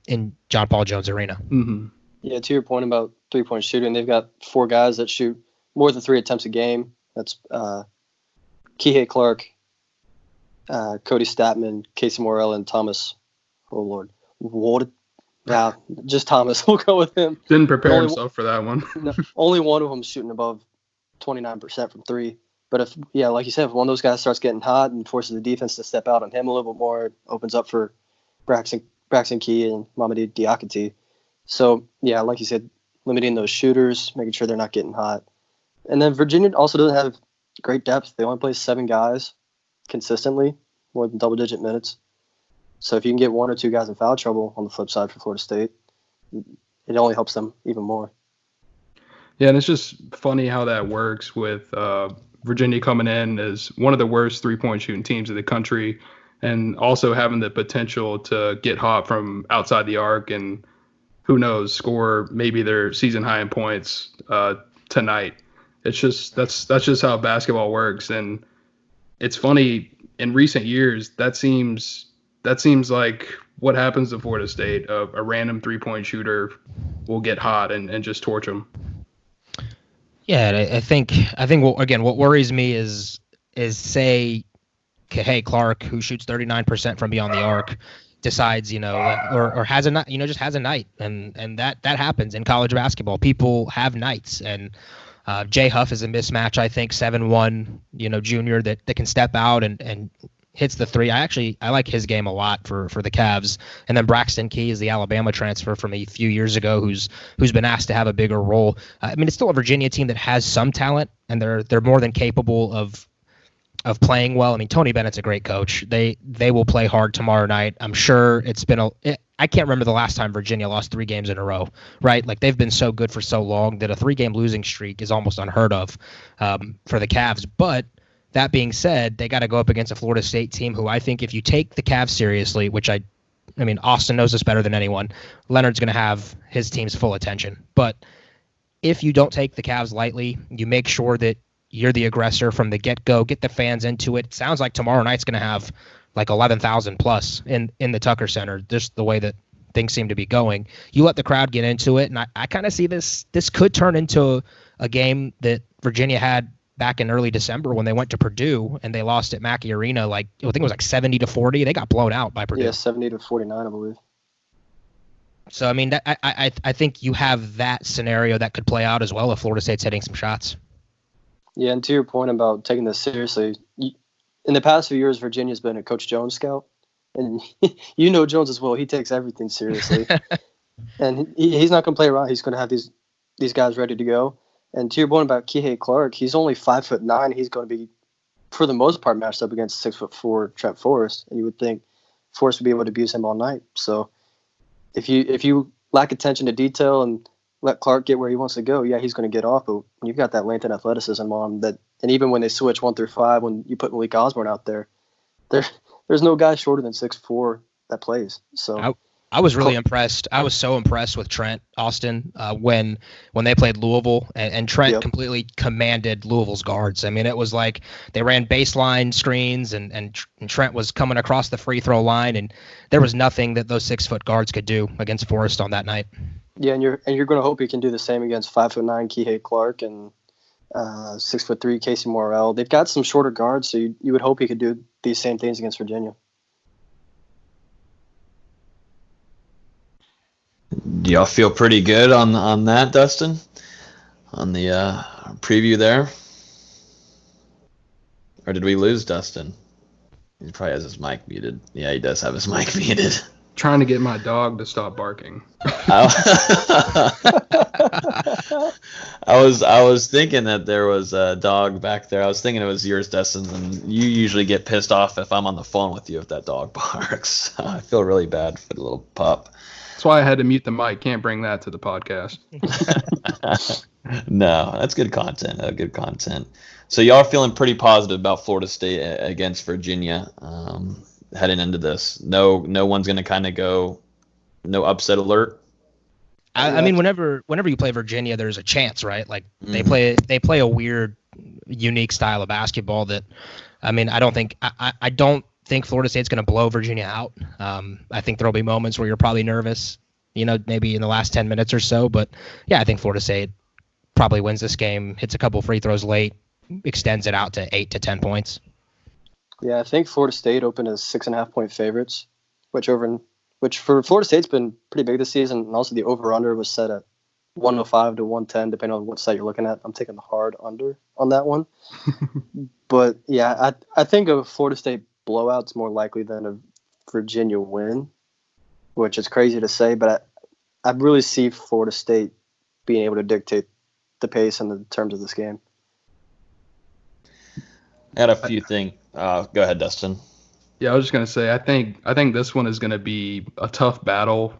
in John Paul Jones Arena. Mm-hmm. Yeah, to your point about three-point shooting, they've got 4 guys that shoot more than 3 attempts a game. That's Kihei Clark, Cody Statman, Casey Morrell, and Thomas. Oh, Lord. What? Yeah, just Thomas. We'll go with him. Didn't prepare himself for that one. No, only one of them shooting above 29% from 3. But like you said, if one of those guys starts getting hot and forces the defense to step out on him a little bit more, it opens up for Braxton Key and Mamadi Diakite. So, yeah, like you said, limiting those shooters, making sure they're not getting hot. And then Virginia also doesn't have great depth. They only play 7 guys consistently, more than double-digit minutes. So if you can get 1 or 2 guys in foul trouble on the flip side for Florida State, it only helps them even more. Yeah, and it's just funny how that works with Virginia coming in as one of the worst three-point shooting teams in the country, and also having the potential to get hot from outside the arc and, who knows, score maybe their season high in points tonight. It's just that's just how basketball works. And it's funny, in recent years that seems like what happens to Florida State. A random three-point shooter will get hot and just torch them. Yeah, I think what worries me is say Kihei Clark, who shoots 39% from beyond the arc, decides, or has a night, just has a night, and that happens in college basketball. People have nights, and Jay Huff is a mismatch. I think 7'1", junior that can step out and hits the 3. I like his game a lot for the Cavs. And then Braxton Key is the Alabama transfer from a few years ago who's been asked to have a bigger role. I mean, it's still a Virginia team that has some talent, and they're more than capable of playing well. I mean, Tony Bennett's a great coach. They will play hard tomorrow night. I'm sure I can't remember the last time Virginia lost 3 games in a row, right? Like, they've been so good for so long that a 3-game losing streak is almost unheard of for the Cavs. But that being said, they got to go up against a Florida State team who I think if you take the Cavs seriously, which I mean, Austin knows this better than anyone, Leonard's going to have his team's full attention. But if you don't take the Cavs lightly, you make sure that you're the aggressor from the get-go, get the fans into it. It sounds like tomorrow night's going to have like 11,000 plus in the Tucker Center, just the way that things seem to be going. You let the crowd get into it, and I kind of see this could turn into a game that Virginia had back in early December when they went to Purdue and they lost at Mackey Arena. Like, I think it was like 70-40. They got blown out by Purdue. Yeah, 70-49, I believe. So, I mean, I think you have that scenario that could play out as well if Florida State's hitting some shots. Yeah, and to your point about taking this seriously, in the past few years, Virginia's been a Coach Jones scout. and you know Jones as well. He takes everything seriously, and he's not going to play around. He's going to have these guys ready to go. And to your point about Kihei Clark, he's only 5'9". He's going to be, for the most part, matched up against 6'4" Trent Forrest, and you would think Forrest would be able to abuse him all night. So if you lack attention to detail and let Clark get where he wants to go, yeah, he's going to get off. But when you've got that length and athleticism on him, that, and even when they switch 1 through 5, when you put Malik Osborne out there, there's no guy shorter than 6'4" that plays. So I was really impressed. I was so impressed with Trent Austin when they played Louisville, and Trent completely commanded Louisville's guards. I mean, it was like they ran baseline screens, and Trent was coming across the free throw line, and there was nothing that those 6-foot guards could do against Forrest on that night. Yeah, and you're going to hope he can do the same against 5'9" Kihei Clark and 6'3" Casey Morrell. They've got some shorter guards, so you would hope he could do these same things against Virginia. Do y'all feel pretty good on that, Dustin? On the preview there? Or did we lose Dustin? He probably has his mic muted. Yeah, he does have his mic muted. Trying to get my dog to stop barking. I was thinking that there was a dog back there. I was thinking it was yours, Dustin, and you usually get pissed off if I'm on the phone with you if that dog barks. I feel really bad for the little pup. That's why I had to mute the mic. Can't bring that to the podcast. No, that's good content. Good content. So y'all are feeling pretty positive about Florida State against Virginia heading into this. No one's going to kind of go, no upset alert. I mean, whenever you play Virginia, there's a chance, right? Like they play a weird, unique style of basketball that, I mean, I don't think Florida State's going to blow Virginia out. I think there'll be moments where you're probably nervous, maybe in the last 10 minutes or so. But yeah, I think Florida State probably wins this game, hits a couple free throws late, extends it out to 8 to 10 points. Yeah, I think Florida State opened as 6.5-point favorites, which for Florida State's been pretty big this season. And also the over-under was set at 105 to 110, depending on what site you're looking at. I'm taking the hard under on that one. But yeah, I think a Florida State blowout's more likely than a Virginia win, which is crazy to say, but I really see Florida State being able to dictate the pace and the terms of this game. I had a few things. Go ahead, Dustin. Yeah, I was just going to say, I think this one is going to be a tough battle,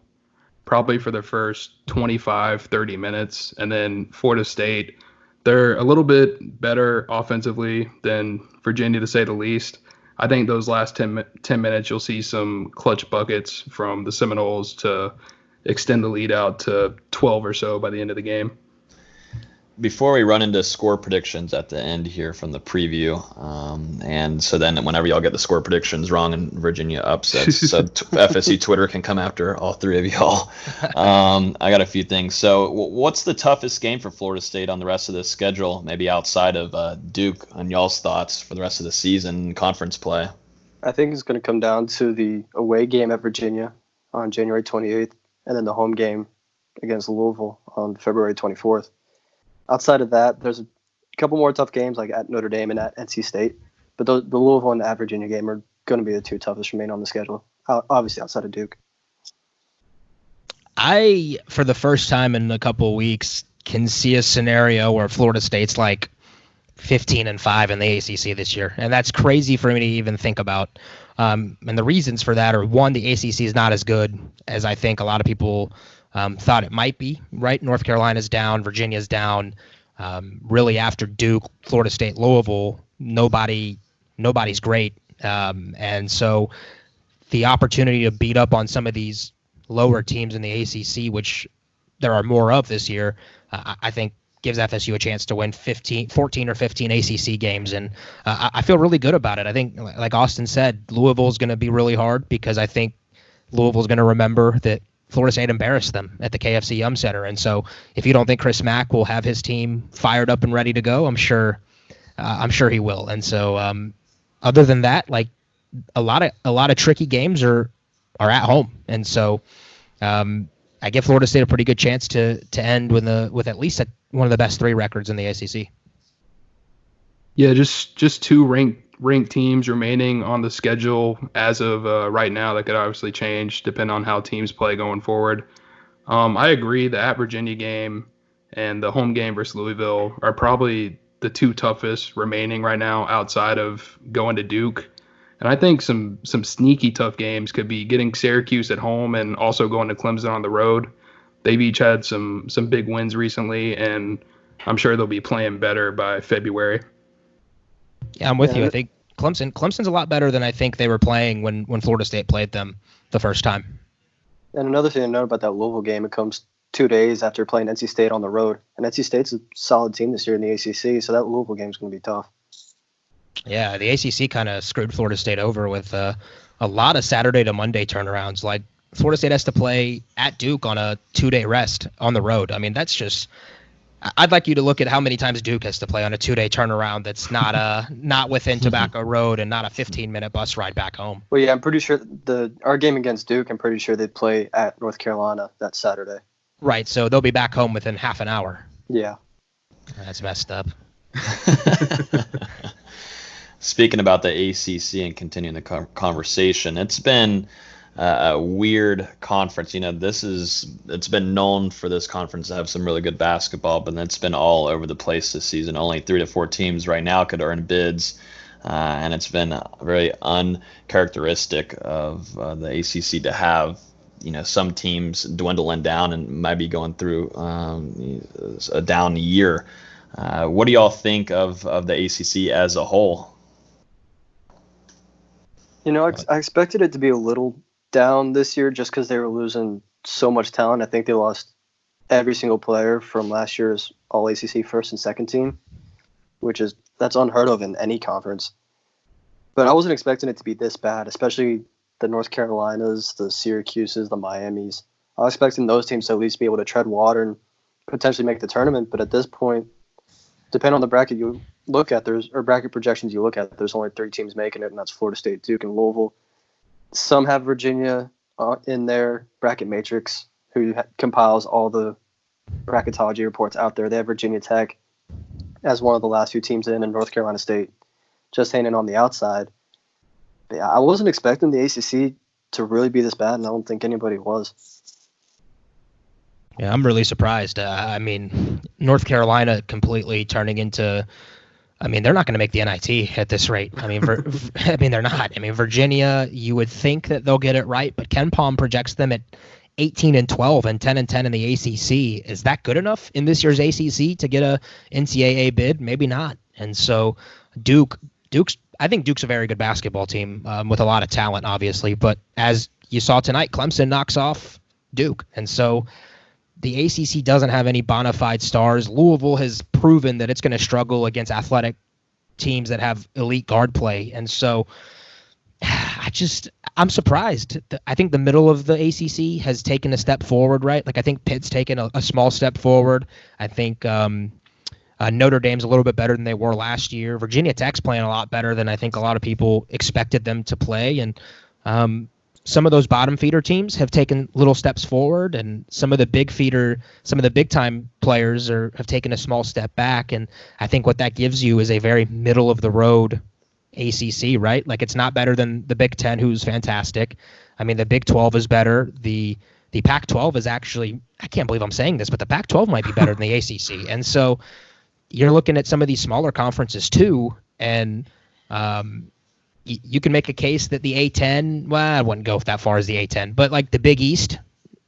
probably for the first 25, 30 minutes. And then Florida State, they're a little bit better offensively than Virginia, to say the least. I think those last 10 minutes, you'll see some clutch buckets from the Seminoles to extend the lead out to 12 or so by the end of the game. Before we run into score predictions at the end here from the preview, and so then whenever y'all get the score predictions wrong and Virginia upsets, so FSU Twitter can come after all three of y'all. I got a few things. So what's the toughest game for Florida State on the rest of the schedule, maybe outside of Duke, on y'all's thoughts for the rest of the season, conference play? I think it's going to come down to the away game at Virginia on January 28th, and then the home game against Louisville on February 24th. Outside of that, there's a couple more tough games like at Notre Dame and at NC State. But the Louisville and at Virginia game are going to be the two toughest remaining on the schedule, obviously outside of Duke. I, for the first time in a couple of weeks, can see a scenario where Florida State's like 15-5 in the ACC this year. And that's crazy for me to even think about. And the reasons for that are, one, the ACC is not as good as I think a lot of people thought it might be, right? North Carolina's down, Virginia's down. Really, after Duke, Florida State, Louisville, nobody's great. And so the opportunity to beat up on some of these lower teams in the ACC, which there are more of this year, I think gives FSU a chance to win 14 or 15 ACC games. And I feel really good about it. I think, like Austin said, Louisville's going to be really hard because I think Louisville's going to remember that Florida State embarrassed them at the KFC Yum Center. And so if you don't think Chris Mack will have his team fired up and ready to go, I'm sure he will. And so other than that, like a lot of tricky games are at home. And so I give Florida State a pretty good chance to end with at least one of the best 3 records in the ACC. Yeah, just 2 ranked ranked teams remaining on the schedule as of right now. That could obviously change depending on how teams play going forward. I agree. The at Virginia game and the home game versus Louisville are probably the two toughest remaining right now outside of going to Duke. And I think some sneaky tough games could be getting Syracuse at home and also going to Clemson on the road. They've each had some big wins recently, and I'm sure they'll be playing better by February. Yeah, I'm with you. I think Clemson's a lot better than I think they were playing when Florida State played them the first time. And another thing to note about that Louisville game, it comes 2 days after playing NC State on the road. And NC State's a solid team this year in the ACC, so that Louisville game is going to be tough. Yeah, the ACC kind of screwed Florida State over with a lot of Saturday to Monday turnarounds. Like, Florida State has to play at Duke on a 2-day rest on the road. I mean, that's just – I'd like you to look at how many times Duke has to play on a 2-day turnaround that's not within Tobacco Road and not a 15-minute bus ride back home. Well, yeah, I'm pretty sure our game against Duke, I'm pretty sure they'd play at North Carolina that Saturday. Right, so they'll be back home within half an hour. Yeah. That's messed up. Speaking about the ACC and continuing the conversation, it's been a weird conference. You know, it's been known for this conference to have some really good basketball, but it's been all over the place this season. Only 3 to 4 teams right now could earn bids, and it's been very uncharacteristic of the ACC to have, you know, some teams dwindling down and might be going through a down year. What do y'all think of the ACC as a whole? You know, I expected it to be a little down this year just because they were losing so much talent. I think they lost every single player from last year's All-ACC first and second team, that's unheard of in any conference. But I wasn't expecting it to be this bad, especially the North Carolinas, the Syracuses, the Miamis. I was expecting those teams to at least be able to tread water and potentially make the tournament. But at this point, depending on the bracket you look at, bracket projections you look at, there's only 3 teams making it, and that's Florida State, Duke, and Louisville. Some have Virginia in their bracket matrix, who compiles all the bracketology reports out there. They have Virginia Tech as one of the last few teams in, and North Carolina State just hanging on the outside. But yeah, I wasn't expecting the ACC to really be this bad, and I don't think anybody was. Yeah, I'm really surprised. I mean, North Carolina completely turning into – I mean, they're not going to make the NIT at this rate. I mean, they're not. I mean, Virginia, you would think that they'll get it right, but Ken Palm projects them at 18-12 and 10-10 in the ACC. Is that good enough in this year's ACC to get a NCAA bid? Maybe not. And so I think Duke's a very good basketball team with a lot of talent, obviously. But as you saw tonight, Clemson knocks off Duke. And so the ACC doesn't have any bona fide stars. Louisville has proven that it's going to struggle against athletic teams that have elite guard play. And so I'm surprised. I think the middle of the ACC has taken a step forward, right? Like, I think Pitt's taken a small step forward. I think Notre Dame's a little bit better than they were last year. Virginia Tech's playing a lot better than I think a lot of people expected them to play. And some of those bottom feeder teams have taken little steps forward, and some of the big time players have taken a small step back. And I think what that gives you is a very middle of the road ACC, right? Like, it's not better than the Big Ten, who's fantastic. I mean, the Big 12 is better. The Pac-12 is actually, I can't believe I'm saying this, but the Pac-12 might be better than the ACC. And so you're looking at some of these smaller conferences too, and you can make a case that the A10, well, I wouldn't go that far as the A10, but like the Big East,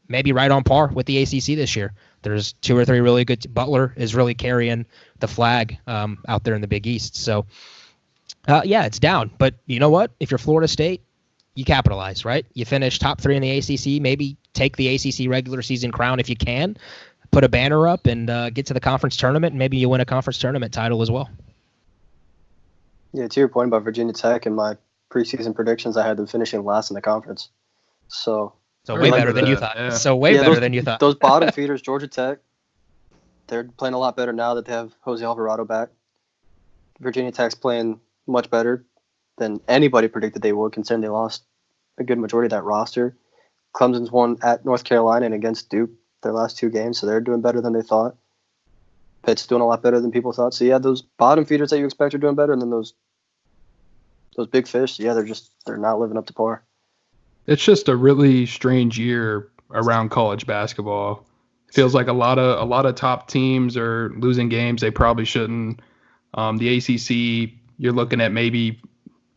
maybe right on par with the ACC this year. There's 2 or 3 really good. Butler is really carrying the flag out there in the Big East. So, yeah, it's down. But you know what? If you're Florida State, you capitalize, right? You finish top 3 in the ACC, maybe take the ACC regular season crown if you can, put a banner up and get to the conference tournament, and maybe you win a conference tournament title as well. Yeah, to your point about Virginia Tech, and my preseason predictions, I had them finishing last in the conference. So way better than you thought. Yeah. So better than you thought. Those bottom feeders, Georgia Tech, they're playing a lot better now that they have Jose Alvarado back. Virginia Tech's playing much better than anybody predicted they would, considering they lost a good majority of that roster. Clemson's won at North Carolina and against Duke their last 2 games, so they're doing better than they thought. Pitt's doing a lot better than people thought. So, yeah, those bottom feeders that you expect are doing better, and then those those big fish, they're not living up to par. It's just a really strange year around college basketball. It feels like a lot of top teams are losing games they probably shouldn't. The ACC, you're looking at maybe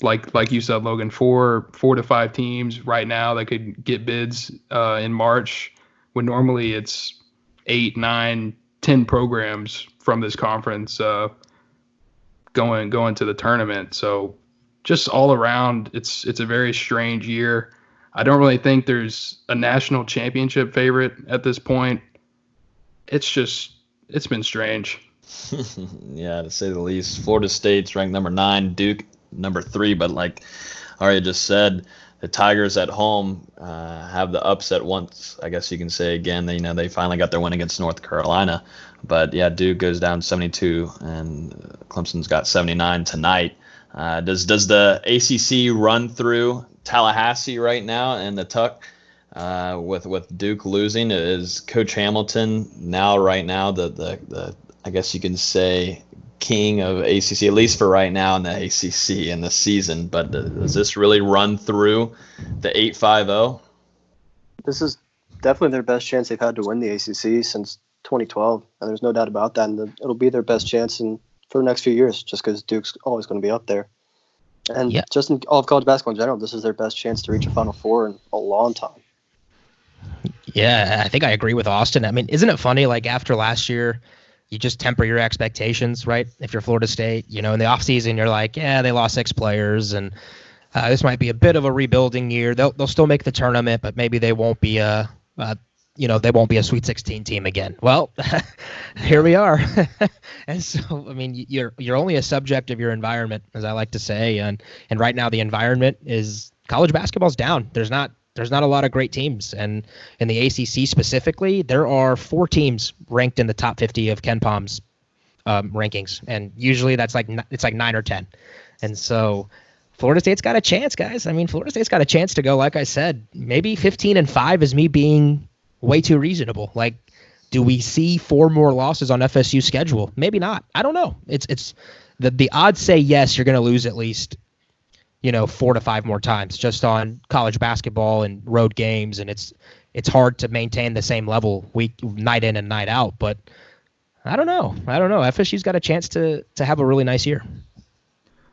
like you said, Logan, four to five teams right now that could get bids in March, when normally it's 8, 9, 10 programs from this conference going to the tournament. So just all around, it's a very strange year. I don't really think there's a national championship favorite at this point. It's been strange. Yeah, to say the least. Florida State's ranked number 9, Duke number 3, but like Ariya just said, the Tigers at home have the upset once, I guess you can say again. They finally got their win against North Carolina. But yeah, Duke goes down 72, and Clemson's got 79 tonight. Does the ACC run through Tallahassee right now in the Tuck with Duke losing? Is Coach Hamilton right now the I guess you can say king of ACC, at least for right now in the ACC in the season? But does this really run through the 8-5-0? This is definitely their best chance they've had to win the ACC since 2012, and there's no doubt about that. And it'll be their best chance for the next few years, just because Duke's always going to be up there. And just in all of college basketball in general, this is their best chance to reach a Final Four in a long time. Yeah, I think I agree with Austin. I mean, isn't it funny, like after last year, you just temper your expectations, right? If you're Florida State, in the offseason, you're like, yeah, they lost 6 players, and this might be a bit of a rebuilding year. They'll still make the tournament, but maybe they won't be a Sweet 16 team again. Well, here we are. And so, I mean, you're only a subject of your environment, as I like to say, and right now the environment is college basketball's down. There's not a lot of great teams, and in the ACC specifically, there are 4 teams ranked in the top 50 of Ken Palm's rankings, and usually it's like 9 or 10. And so Florida State's got a chance, guys. I mean, Florida State's got a chance to go, like I said, maybe 15-5 is me being way too reasonable. Like, do we see 4 more losses on FSU's schedule? Maybe not. I don't know. It's the odds say yes, you're going to lose at least 4 to 5 more times just on college basketball and road games, and it's hard to maintain the same level night in and night out. But I don't know. FSU's got a chance to have a really nice year.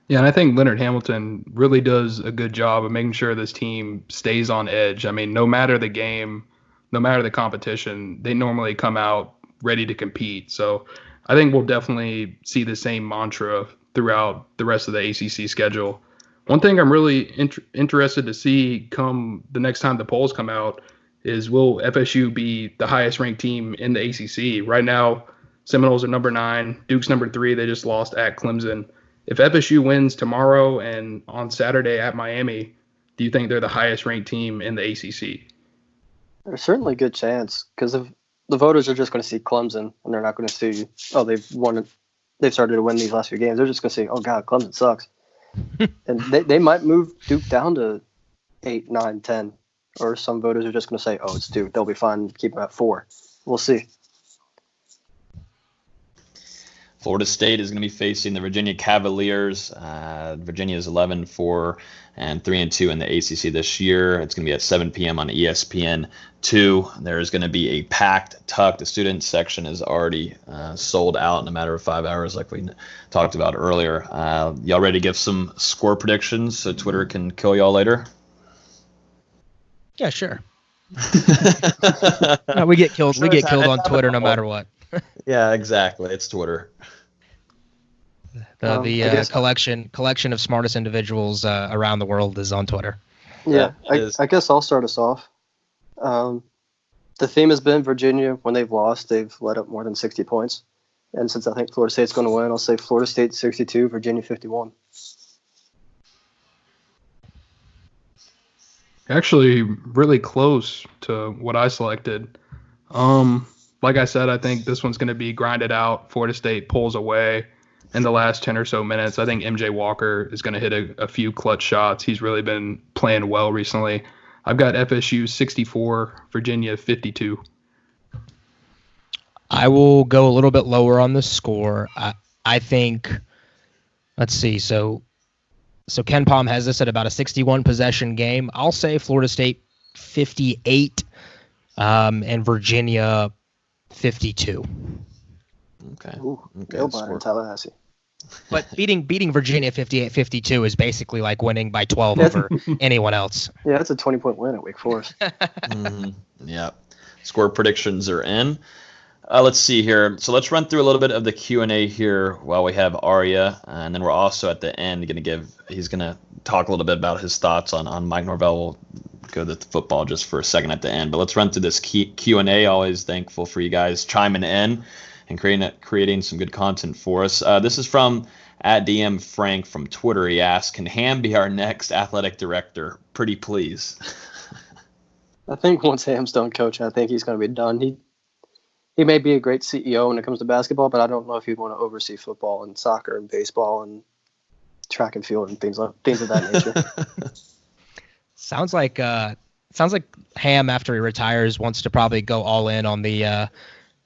Yeah, and I think Leonard Hamilton really does a good job of making sure this team stays on edge. I mean, no matter the game, no matter the competition, they normally come out ready to compete. So I think we'll definitely see the same mantra throughout the rest of the ACC schedule. One thing I'm really interested to see come the next time the polls come out is, will FSU be the highest ranked team in the ACC? Right now, Seminoles are number 9, Duke's number 3. They just lost at Clemson. If FSU wins tomorrow and on Saturday at Miami, do you think they're the highest ranked team in the ACC? There's certainly a good chance, because if the voters are just going to see Clemson and they're not going to see, they've started to win these last few games. They're just going to say, oh God, Clemson sucks. And they might move Duke down to 8, 9, 10, or some voters are just going to say, oh, it's Duke. They'll be fine. Keep them at 4. We'll see. Florida State is going to be facing the Virginia Cavaliers. Virginia is 11-4 and 3-2 in the ACC this year. It's going to be at 7 p.m. on ESPN2. There is going to be a packed Tuck. The student section is already sold out in a matter of 5 hours, like we talked about earlier. Y'all ready to give some score predictions so Twitter can kill y'all later? Yeah, sure. No, we get killed. We get killed on Twitter no matter what. Yeah, exactly. It's Twitter. The collection of smartest individuals around the world is on Twitter. Yeah, I guess I'll start us off. The theme has been Virginia. When they've lost, they've let up more than 60 points. And since I think Florida State's going to win, I'll say Florida State 62, Virginia 51. Actually, really close to what I selected. Like I said, I think this one's going to be grinded out. Florida State pulls away in the last 10 or so minutes. I think MJ Walker is going to hit a few clutch shots. He's really been playing well recently. I've got FSU 64, Virginia 52. I will go a little bit lower on the score. I think, let's see. So So Ken Palm has this at about a 61 possession game. I'll say Florida State 58 and Virginia 52. Okay. Ooh, Okay. nobody in Tallahassee. But beating Virginia 58-52 is basically like winning by 12 over anyone else. Yeah, that's a 20-point win at Wake Forest. Yeah. Score predictions are in. Let's see here. So let's run through a little bit of the Q&A here while we have Ariya, and then we're also at the end he's going to talk a little bit about his thoughts on Mike Norvell. We'll go to the football just for a second at the end, but let's run through this Q&A. Always thankful for you guys chiming in and creating some good content for us. This is from @DM Frank from Twitter. He asks, can Ham be our next athletic director? Pretty please. I think once Ham's done coaching, I think he's going to be done. He may be a great CEO when it comes to basketball, but I don't know if he'd want to oversee football and soccer and baseball and track and field and things of that nature. Sounds like Ham, after he retires, wants to probably go all in on the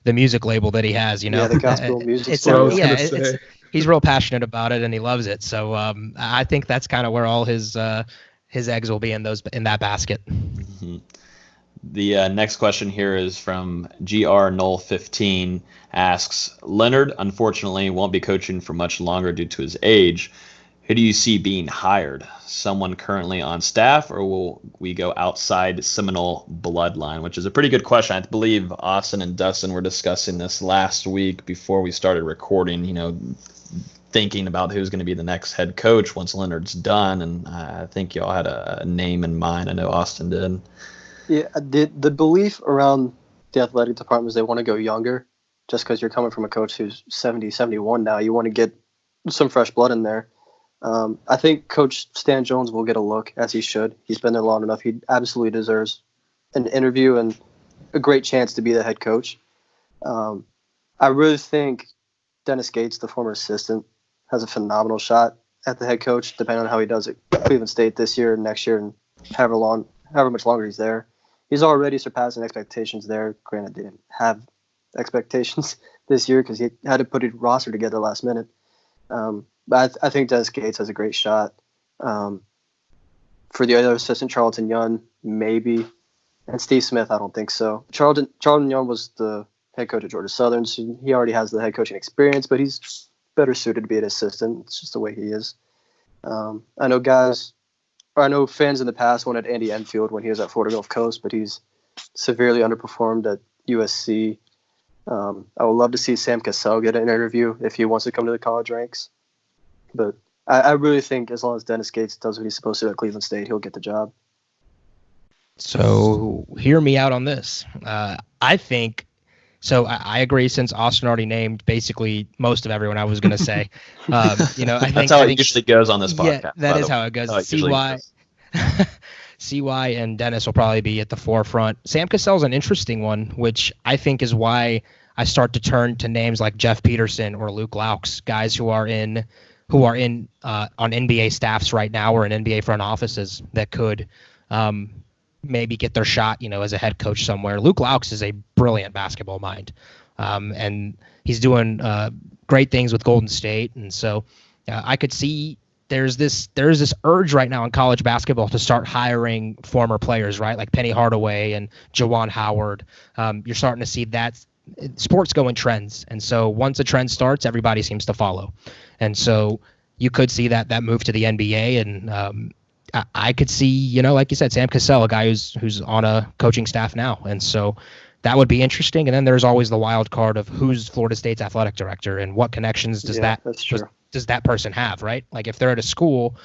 music label that he has. Yeah, the gospel music. He's real passionate about it and he loves it. So I think that's kind of where all his eggs will be in that basket. Mm-hmm. The next question here is from GR Null15. Asks, Leonard, unfortunately, won't be coaching for much longer due to his age. Who do you see being hired? Someone currently on staff, or will we go outside Seminole bloodline? Which is a pretty good question. I believe Austin and Dustin were discussing this last week before we started recording, thinking about who's going to be the next head coach once Leonard's done. And I think y'all had a name in mind. I know Austin did. Yeah, the belief around the athletic department is they want to go younger. Just because you're coming from a coach who's 70, 71 now, you want to get some fresh blood in there. I think Coach Stan Jones will get a look, as he should. He's been there long enough. He absolutely deserves an interview and a great chance to be the head coach. I really think Dennis Gates, the former assistant, has a phenomenal shot at the head coach, depending on how he does at Cleveland State this year and next year and however much longer he's there. He's already surpassing expectations there. Granted, didn't have expectations this year because he had to put his roster together last minute. But I think Dennis Gates has a great shot. For the other assistant, Charlton Young, maybe. And Steve Smith, I don't think so. Charlton Young was the head coach at Georgia Southern, so he already has the head coaching experience, but he's better suited to be an assistant. It's just the way he is. I know fans in the past wanted Andy Enfield when he was at Florida Gulf Coast, but he's severely underperformed at USC. I would love to see Sam Cassell get an interview if he wants to come to the college ranks. But I really think as long as Dennis Gates does what he's supposed to at Cleveland State, he'll get the job. So hear me out on this. I think so. I agree. Since Austin already named basically most of everyone I was going to say, I think that's how it usually goes on this podcast. Yeah, that is how it goes. CY and Dennis will probably be at the forefront. Sam Cassell's an interesting one, which I think is why I start to turn to names like Jeff Peterson or Luke Laux, guys who are on NBA staffs right now or in NBA front offices that could maybe get their shot, as a head coach somewhere. Luke Laux is a brilliant basketball mind, and he's doing great things with Golden State. And so I could see there's this urge right now in college basketball to start hiring former players, right? Like Penny Hardaway and Jawan Howard. You're starting to see that sports go in trends. And so once a trend starts, everybody seems to follow. And so you could see that move to the NBA. And I could see, like you said, Sam Cassell, a guy who's on a coaching staff now. And so that would be interesting. And then there's always the wild card of who's Florida State's athletic director and what connections does that person have, right? Like if they're at a school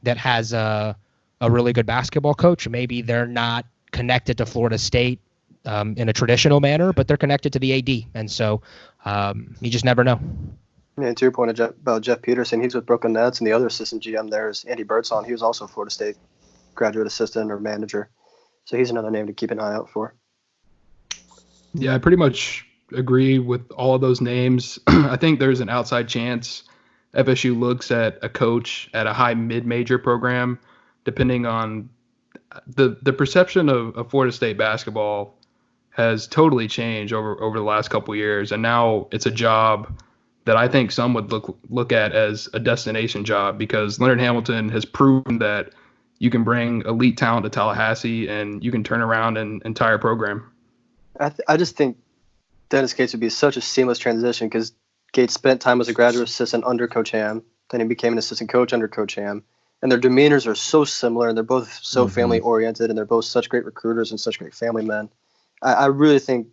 that has a really good basketball coach, maybe they're not connected to Florida State in a traditional manner, but they're connected to the AD. And so you just never know. Yeah, to your point about Jeff Peterson, he's with Brooklyn Nets, and the other assistant GM there is Andy Birdsong. He was also a Florida State graduate assistant or manager. So he's another name to keep an eye out for. Yeah, I pretty much agree with all of those names. I think there's an outside chance FSU looks at a coach at a high mid-major program, depending on the perception of Florida State basketball has totally changed over the last couple of years. And now it's a job that I think some would look at as a destination job, because Leonard Hamilton has proven that you can bring elite talent to Tallahassee and you can turn around an entire program. I just think Dennis Gates would be such a seamless transition, because Gates spent time as a graduate assistant under Coach Ham. Then he became an assistant coach under Coach Ham. And their demeanors are so similar, and they're both so family-oriented, and they're both such great recruiters and such great family men. I really think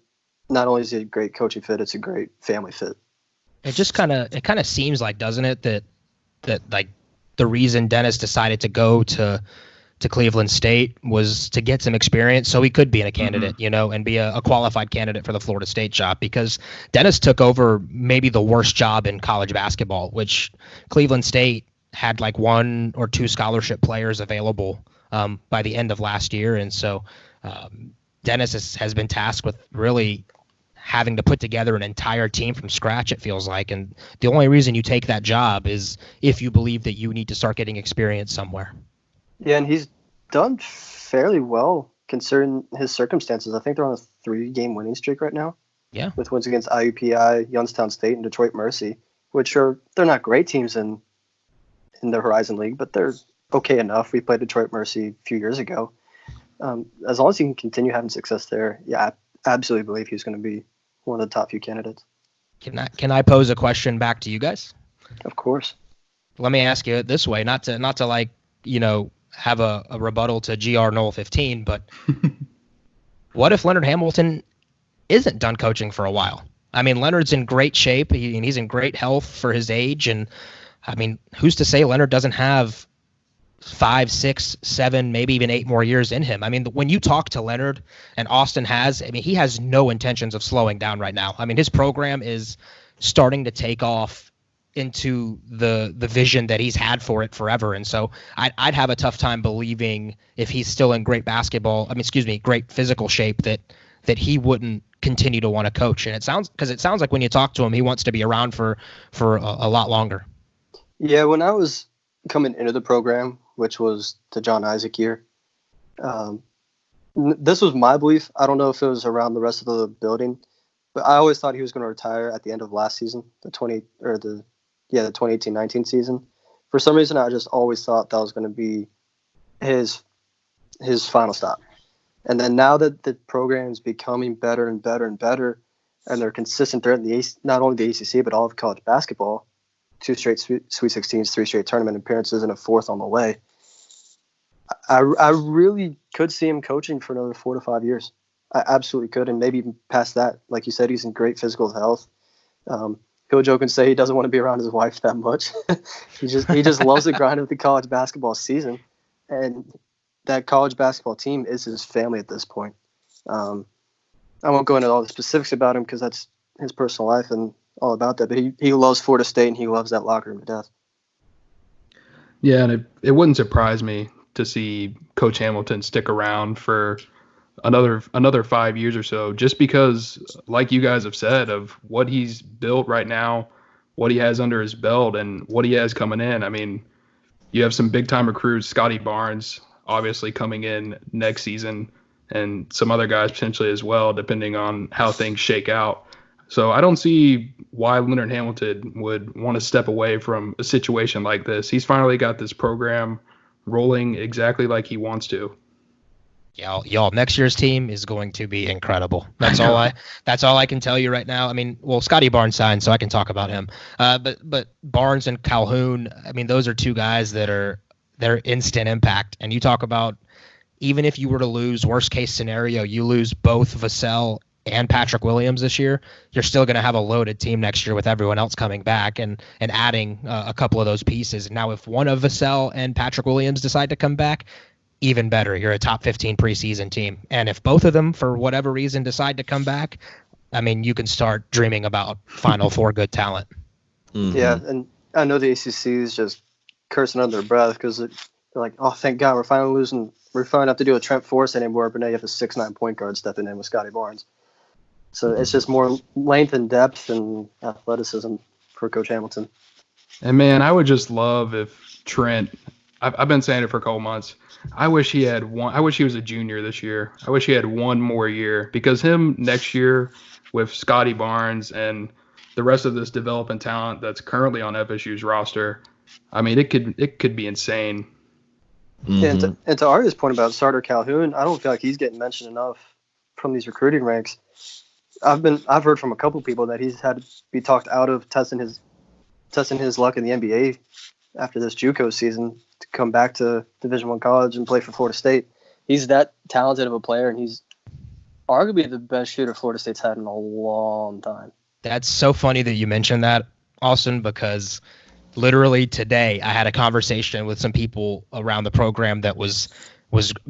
not only is he a great coaching fit, it's a great family fit. It kind of seems like, doesn't it, that like the reason Dennis decided to go to Cleveland State was to get some experience so he could be a candidate, and be a qualified candidate for the Florida State job, because Dennis took over maybe the worst job in college basketball, which Cleveland State had like 1 or 2 scholarship players available by the end of last year. And so Dennis has been tasked with really having to put together an entire team from scratch, it feels like. And the only reason you take that job is if you believe that you need to start getting experience somewhere. Yeah, and he's done fairly well considering his circumstances. I think they're on a 3-game winning streak right now. Yeah. With wins against IUPI, Youngstown State, and Detroit Mercy, they're not great teams in the Horizon League, but they're okay enough. We played Detroit Mercy a few years ago. As long as he can continue having success there, yeah, I absolutely believe he's going to be one of the top few candidates. Can I pose a question back to you guys? Of course. Let me ask you it this way, not to like, have a rebuttal to GR Knoll 15, but what if Leonard Hamilton isn't done coaching for a while? I mean, Leonard's in great shape, and he's in great health for his age, and I mean, who's to say Leonard doesn't have 5, 6, 7, maybe even 8 more years in him? I mean, when you talk to Leonard, and Austin he has no intentions of slowing down right now. I mean, his program is starting to take off into the vision that he's had for it forever. And so I'd have a tough time believing, if he's still in great great physical shape, that he wouldn't continue to want to coach. And it sounds like when you talk to him, he wants to be around for a lot longer. Yeah, when I was coming into the program, which was the John Isaac year, this was my belief. I don't know if it was around the rest of the building, but I always thought he was going to retire at the end of last season, the 2018-19 season. For some reason, I just always thought that was going to be his final stop. And then now that the program is becoming better and better and better, and they're consistent throughout not only the ACC but all of college basketball, 2 straight Sweet 16s, 3 straight tournament appearances, and a 4th on the way, I really could see him coaching for another 4 to 5 years. I absolutely could, and maybe even past that. Like you said, he's in great physical health. He'll joke and say he doesn't want to be around his wife that much. he just loves the grind of the college basketball season, and that college basketball team is his family at this point. I won't go into all the specifics about him because that's his personal life and all about that, but he loves Florida State, and he loves that locker room to death. Yeah, and it wouldn't surprise me to see Coach Hamilton stick around for another 5 years or so, just because, like you guys have said, of what he's built right now, what he has under his belt, and what he has coming in. I mean, you have some big-time recruits, Scotty Barnes, obviously coming in next season, and some other guys potentially as well, depending on how things shake out. So I don't see why Leonard Hamilton would want to step away from a situation like this. He's finally got this program rolling exactly like he wants to. Y'all, next year's team is going to be incredible. That's all I can tell you right now. I mean, well, Scotty Barnes signed, so I can talk about him. But Barnes and Calhoun, I mean, those are 2 guys that are instant impact. And you talk about, even if you were to lose, worst case scenario, you lose both Vassell and Patrick Williams this year, you're still going to have a loaded team next year with everyone else coming back and adding a couple of those pieces. Now, if one of Vassell and Patrick Williams decide to come back, even better. You're a top 15 preseason team. And if both of them, for whatever reason, decide to come back, I mean, you can start dreaming about Final Four good talent. Mm-hmm. Yeah, and I know the ACC is just cursing under their breath because they're like, oh, thank God, we're finally not have to deal with Trent Forrest anymore, but now you have a 6'9" point guard stepping in with Scotty Barnes. So it's just more length and depth and athleticism for Coach Hamilton. And, man, I would just love if Trent – I've been saying it for a couple months – I wish he was a junior this year. I wish he had one more year, because him next year with Scotty Barnes and the rest of this developing talent that's currently on FSU's roster, I mean, it could be insane. Mm-hmm. And to Aria's point about Sartor Calhoun, I don't feel like he's getting mentioned enough from these recruiting ranks. I've heard from a couple people that he's had to be talked out of testing his luck in the NBA after this JUCO season to come back to Division I college and play for Florida State. He's that talented of a player, and he's arguably the best shooter Florida State's had in a long time. That's so funny that you mentioned that, Austin, because literally today I had a conversation with some people around the program that was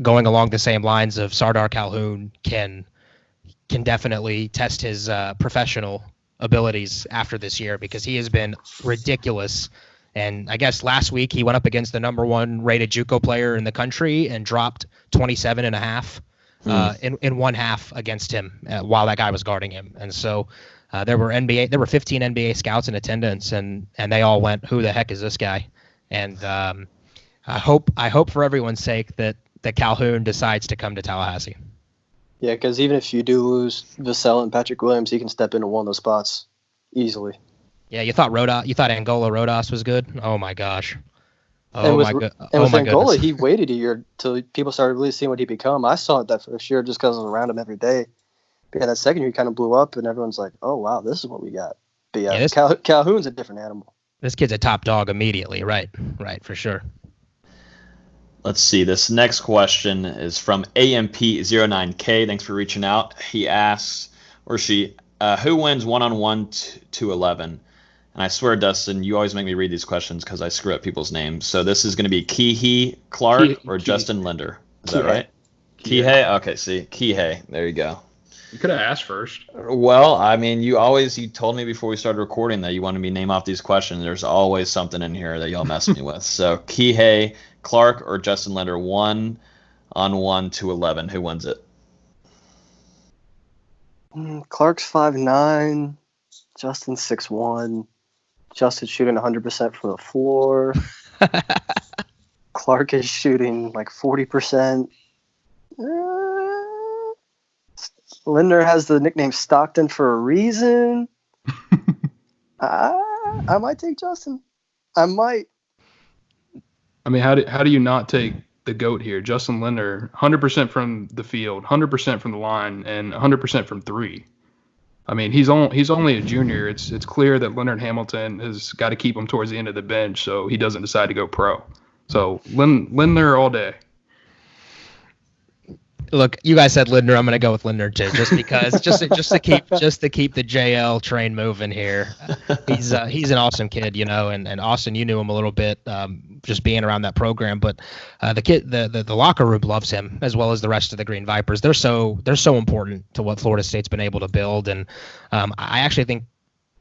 going along the same lines of Sartor Calhoun can definitely test his professional abilities after this year, because he has been ridiculous. And I guess last week he went up against the number 1 rated JUCO player in the country and dropped 27.5 in one half against him while that guy was guarding him. And so there were 15 NBA scouts in attendance, and they all went, "Who the heck is this guy?" And I hope for everyone's sake that Calhoun decides to come to Tallahassee. Yeah, because even if you do lose Vassell and Patrick Williams, he can step into one of those spots easily. Yeah, you thought Angola Rodas was good? Oh my gosh. With Angola, he waited a year till people started really seeing what he'd become. I saw it that first year just because I was around him every day. But yeah, that second year he kind of blew up, and everyone's like, "Oh wow, this is what we got." But yeah, Calhoun's a different animal. This kid's a top dog immediately, right, for sure. Let's see. This next question is from AMP09K. Thanks for reaching out. He asks, or she, who wins 1-on-1 to 11? And I swear, Dustin, you always make me read these questions because I screw up people's names. So this is going to be Kihei Clark or Justin Linder. Is that right? Kihei? Okay, see. Kihei. There you go. You could have asked first. Well, I mean, you told me before we started recording that you wanted me to name off these questions. There's always something in here that y'all mess me with. So Kihei Clark or Justin Linder, 1-on-1 to 11. Who wins it? Clark's 5'9", Justin 6'1". Justin's shooting 100% from the floor. Clark is shooting like 40%. Linder has the nickname Stockton for a reason. I might take Justin. I might. I mean, how do you not take the GOAT here? Justin Linder, 100% from the field, 100% from the line, and 100% from three. I mean, he's only a junior. It's clear that Leonard Hamilton has got to keep him towards the end of the bench so he doesn't decide to go pro. So Linder all day. Look, you guys said Linder. I'm going to go with Linder too, just because, just to keep the JL train moving here. He's an awesome kid, and Austin, you knew him a little bit, just being around that program. But the kid, the locker room loves him as well as the rest of the Green Vipers. They're so important to what Florida State's been able to build, and I actually think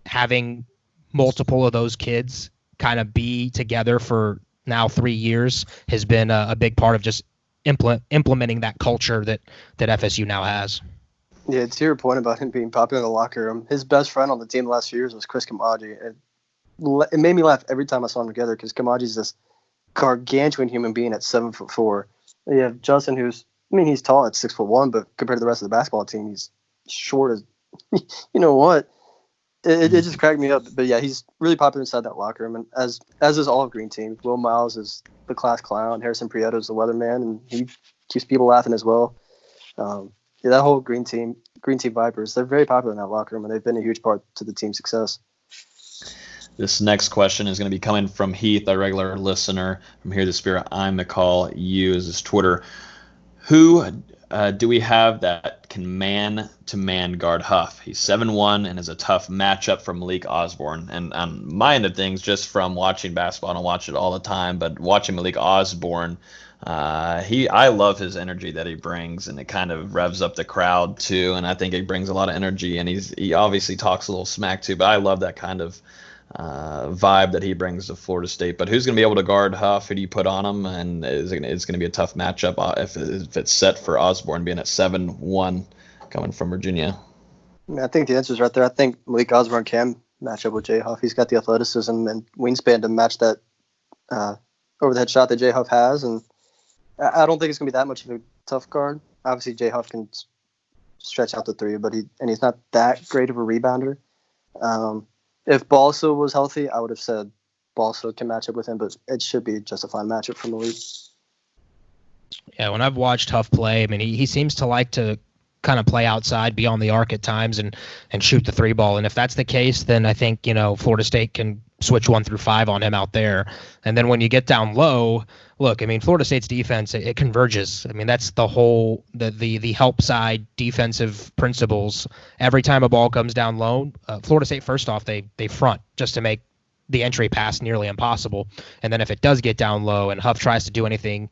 having multiple of those kids kind of be together for now 3 years has been a big part of just implementing that culture that FSU now has. Yeah, to your point about him being popular in the locker room, his best friend on the team the last few years was Chris Kamaji. It made me laugh every time I saw them together because Kamaji's this gargantuan human being at 7'4". You have Justin, he's tall at 6'1", but compared to the rest of the basketball team, he's short as you know what. It just cracked me up. But yeah, he's really popular inside that locker room, and as is all of Green Team. Will Miles is the class clown. Harrison Prieto is the weatherman, and he keeps people laughing as well. That whole Green Team Vipers, they're very popular in that locker room, and they've been a huge part to the team's success. This next question is going to be coming from Heath, a regular listener from Here the Spirit. I'm McCall. You is his Twitter. Who do we have that can man-to-man guard Huff? He's 7'1" and is a tough matchup for Malik Osborne. And on my end of things, just from watching basketball, I don't watch it all the time, but watching Malik Osborne, I love his energy that he brings, and it kind of revs up the crowd too. And I think it brings a lot of energy, and he obviously talks a little smack too. But I love that kind of vibe that he brings to Florida State. But who's going to be able to guard Huff? Who do you put on him? And it's going to be a tough matchup if it's set for Osborne being at 7'1", coming from Virginia. I think the answer is right there. I think Malik Osborne can match up with Jay Huff. He's got the athleticism and wingspan to match that overhead shot that Jay Huff has. And I don't think it's going to be that much of a tough guard. Obviously, Jay Huff can stretch out the three, but he's not that great of a rebounder. If Balsa was healthy, I would have said Balsa can match up with him, but it should be just a fine matchup for Malik. Yeah, when I've watched Huff play, I mean, he seems to like to kind of play outside, be on the arc at times, and shoot the three ball. And if that's the case, then I think, Florida State can switch 1 through 5 on him out there. And then when you get down low, look, I mean, Florida State's defense, it converges. I mean, that's the whole, the help side defensive principles. Every time a ball comes down low, Florida State, first off, they front just to make the entry pass nearly impossible. And then if it does get down low and Huff tries to do anything,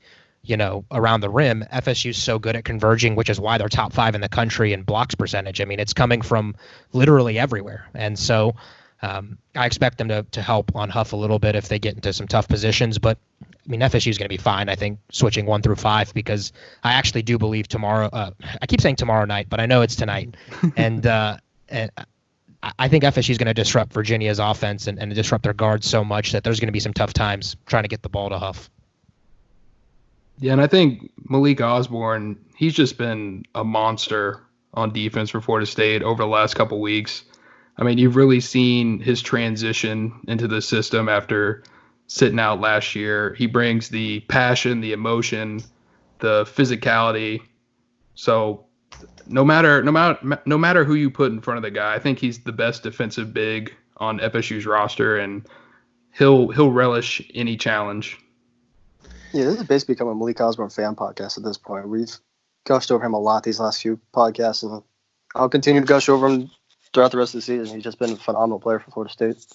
around the rim, FSU's so good at converging, which is why they're top 5 in the country in blocks percentage. I mean, it's coming from literally everywhere. And so I expect them to help on Huff a little bit if they get into some tough positions. But, I mean, FSU's going to be fine, I think, switching 1 through 5, because I actually do believe tomorrow I keep saying tomorrow night, but I know it's tonight. and I think FSU's going to disrupt Virginia's offense and disrupt their guards so much that there's going to be some tough times trying to get the ball to Huff. Yeah, and I think Malik Osborne, he's just been a monster on defense for Florida State over the last couple weeks. I mean, you've really seen his transition into the system after sitting out last year. He brings the passion, the emotion, the physicality. So no matter who you put in front of the guy, I think he's the best defensive big on FSU's roster, and he'll relish any challenge. Yeah, this has basically become a Malik Osborne fan podcast at this point. We've gushed over him a lot these last few podcasts, and I'll continue to gush over him throughout the rest of the season. He's just been a phenomenal player for Florida State.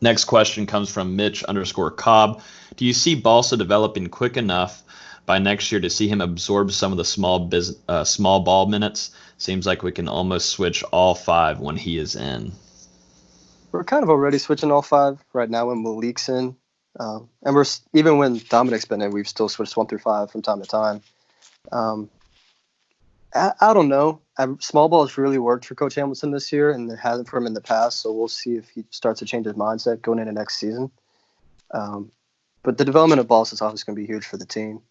Next question comes from Mitch_Cobb. Do you see Balsa developing quick enough by next year to see him absorb some of the small ball minutes? Seems like we can almost switch all 5 when he is in. We're kind of already switching all 5 right now when Malik's in. And we're even when Dominic's been in, we've still switched 1 through 5 from time to time. I don't know. Small ball has really worked for Coach Hamilton this year, and it hasn't for him in the past. So we'll see if he starts to change his mindset going into next season. But the development of Balsa is obviously going to be huge for the team.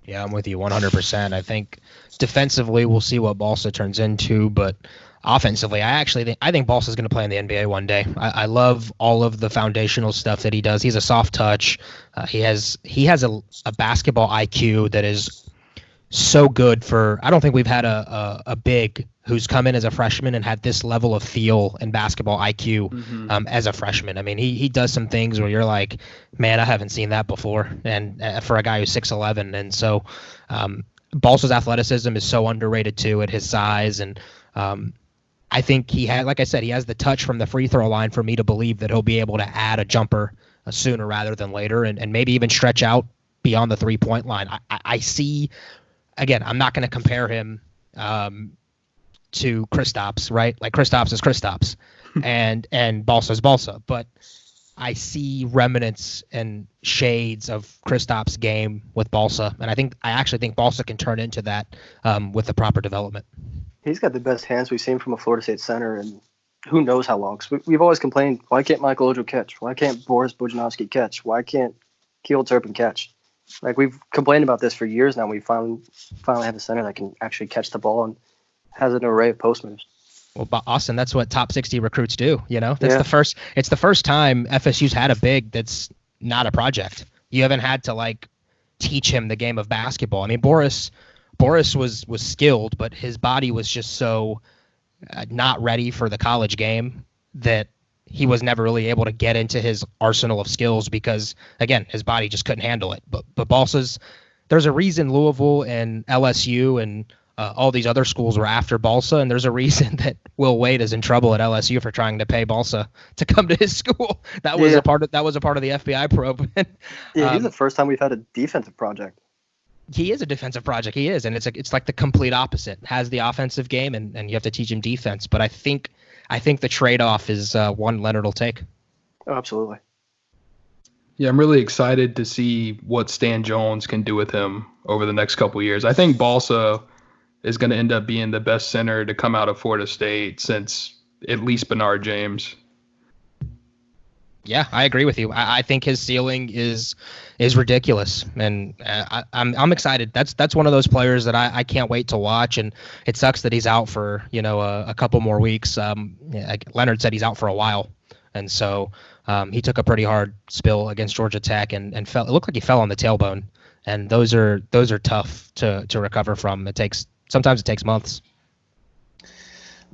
Yeah, I'm with you 100%. I think defensively we'll see what Balsa turns into, but offensively, I think Balsa's going to play in the NBA one day. I love all of the foundational stuff that he does. He's a soft touch. He has a basketball IQ that is so good for. I don't think we've had a big who's come in as a freshman and had this level of feel and basketball IQ as a freshman. I mean, he does some things where you're like, man, I haven't seen that before. And for a guy who's 6'11", and so Balsa's athleticism is so underrated too at his size, and I think he had, like I said, he has the touch from the free throw line for me to believe that he'll be able to add a jumper sooner rather than later, and maybe even stretch out beyond the 3-point line. I see, again, I'm not going to compare him to Kristaps, right? Like Kristaps is Kristaps, and Balsa is Balsa, but I see remnants and shades of Kristaps' game with Balsa, and I actually think Balsa can turn into that with the proper development. He's got the best hands we've seen from a Florida State center, and who knows how long. Cause we've always complained, why can't Michael Ojo catch? Why can't Boris Bujanowski catch? Why can't Keel Turpin catch? Like, we've complained about this for years now. We finally have a center that can actually catch the ball and has an array of post moves. Well, Austin, that's what top 60 recruits do. It's the first time FSU's had a big that's not a project. You haven't had to teach him the game of basketball. I mean, Boris was skilled, but his body was just so not ready for the college game that he was never really able to get into his arsenal of skills because, again, his body just couldn't handle it. But Balsa's, there's a reason Louisville and LSU and all these other schools were after Balsa, and there's a reason that Will Wade is in trouble at LSU for trying to pay Balsa to come to his school. That was a part of the FBI probe. He's the first time we've had a defensive project. He is a defensive project. He is, and it's like the complete opposite. Has the offensive game, and you have to teach him defense. But I think the trade-off is one Leonard will take. Oh, absolutely. Yeah, I'm really excited to see what Stan Jones can do with him over the next couple of years. I think Balsa is going to end up being the best center to come out of Florida State since at least Bernard James. Yeah, I agree with you. I think his ceiling is ridiculous, and I'm excited. That's one of those players that I can't wait to watch. And it sucks that he's out for a couple more weeks. Leonard said he's out for a while, and so he took a pretty hard spill against Georgia Tech and fell. It looked like he fell on the tailbone, and those are tough to recover from. Sometimes it takes months.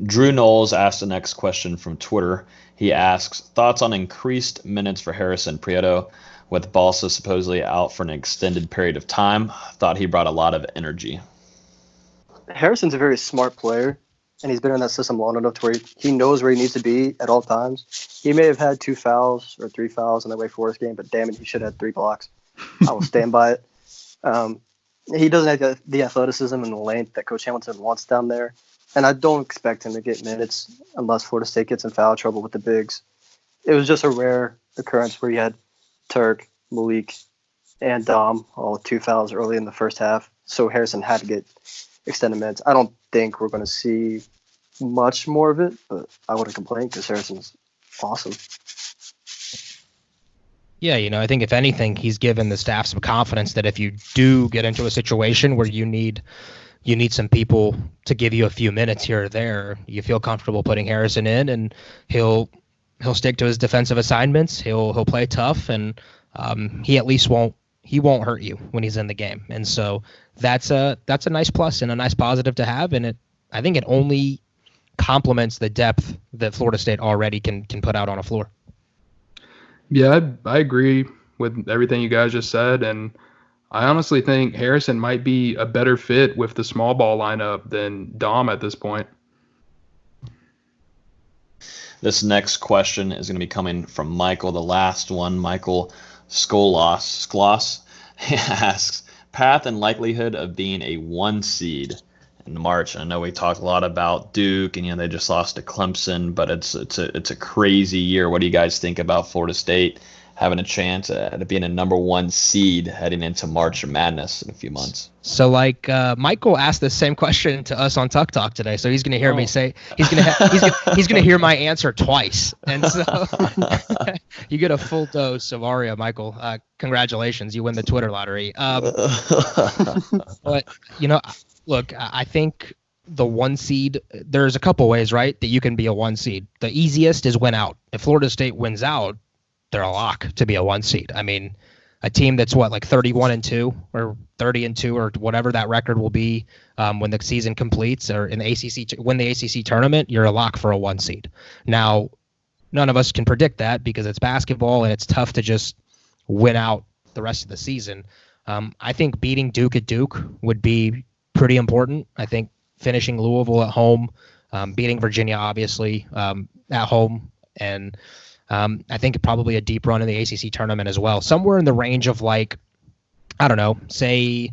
Drew Knowles asked the next question from Twitter. He asks, thoughts on increased minutes for Harrison Prieto with Balsa supposedly out for an extended period of time? Thought he brought a lot of energy. Harrison's a very smart player, and he's been in that system long enough to where he knows where he needs to be at all times. He may have had 2 fouls or 3 fouls in the Wake Forest game, but damn it, he should have had 3 blocks. I will stand by it. He doesn't have the athleticism and the length that Coach Hamilton wants down there. And I don't expect him to get minutes unless Florida State gets in foul trouble with the bigs. It was just a rare occurrence where you had Turk, Malik, and Dom all 2 fouls early in the first half. So Harrison had to get extended minutes. I don't think we're going to see much more of it, but I wouldn't complain because Harrison's awesome. Yeah, I think if anything, he's given the staff some confidence that if you do get into a situation where you need some people to give you a few minutes here or there, you feel comfortable putting Harrison in, and he'll stick to his defensive assignments. He'll play tough, and he at least won't hurt you when he's in the game. And so that's a nice plus and a nice positive to have. And I think it only complements the depth that Florida State already can put out on a floor. Yeah, I agree with everything you guys just said, and I honestly think Harrison might be a better fit with the small ball lineup than Dom at this point. This next question is going to be coming from Michael, the last one. Michael Skloss asks, path and likelihood of being a 1 seed in March. I know we talked a lot about Duke, and they just lost to Clemson, but it's a crazy year. What do you guys think about Florida State having a chance at being a number 1 seed heading into March Madness in a few months? So Michael asked the same question to us on Tuck Talk today, so he's going to hear me say he's going to hear my answer twice, and so you get a full dose of Ariya, Michael. Congratulations, you win the Twitter lottery. But look, I think the 1 seed, there's a couple ways, right, that you can be a 1 seed. The easiest is win out. If Florida State wins out, they're a lock to be a 1 seed. I mean, a team that's 31-2 or 30-2 or whatever that record will be when the season completes, or in the ACC, win the ACC tournament, you're a lock for a 1 seed. Now, none of us can predict that because it's basketball and it's tough to just win out the rest of the season. I think beating Duke at Duke would be pretty important. I think finishing Louisville at home, beating Virginia obviously at home, and I think probably a deep run in the ACC tournament as well. Somewhere in the range of I don't know, say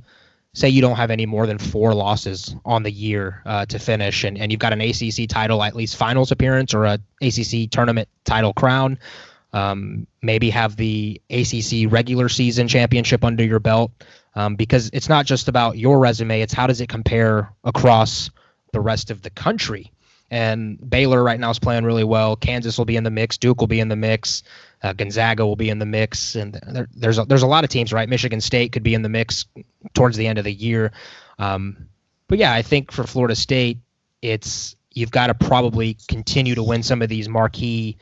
you don't have any more than 4 losses on the year to finish, and you've got an ACC title, at least finals appearance, or a ACC tournament title crown. Maybe have the ACC regular season championship under your belt, because it's not just about your resume. It's how does it compare across the rest of the country. And Baylor right now is playing really well. Kansas will be in the mix. Duke will be in the mix. Gonzaga will be in the mix. And there's a lot of teams, right? Michigan State could be in the mix towards the end of the year. But yeah, I think for Florida State, you've got to probably continue to win some of these marquee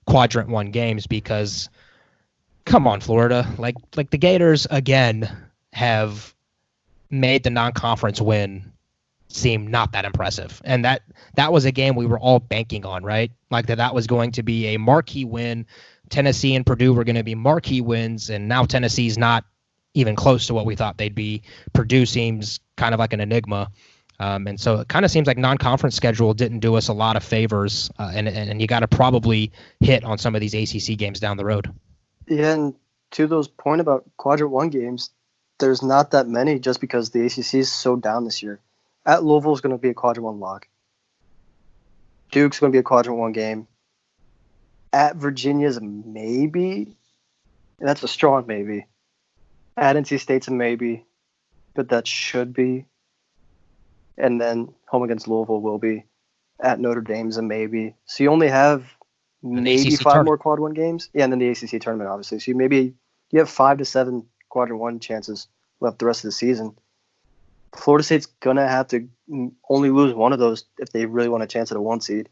quadrant 1 games, because come on, Florida, like the Gators again have made the non-conference win seem not that impressive. And that was a game we were all banking on, right? Like that was going to be a marquee win. Tennessee and Purdue were going to be marquee wins, and now Tennessee's not even close to what we thought they'd be. Purdue seems kind of like an enigma. And so it kind of seems like non-conference schedule didn't do us a lot of favors, and you got to probably hit on some of these ACC games down the road. Yeah, and to those point about quadrant 1 games, there's not that many just because the ACC is so down this year. At Louisville is going to be a quadrant 1 lock. Duke's going to be a quadrant 1 game. At Virginia's a maybe. And that's a strong maybe. At NC State's a maybe. But that should be. And then home against Louisville will be. At Notre Dame's a maybe. So you only have maybe ACC 5 tournament. more quad 1 games. Yeah, and then the ACC tournament, obviously. So you have 5 to 7 quadrant 1 chances left the rest of the season. Florida State's going to have to only lose one of those if they really want a chance at a 1 seed.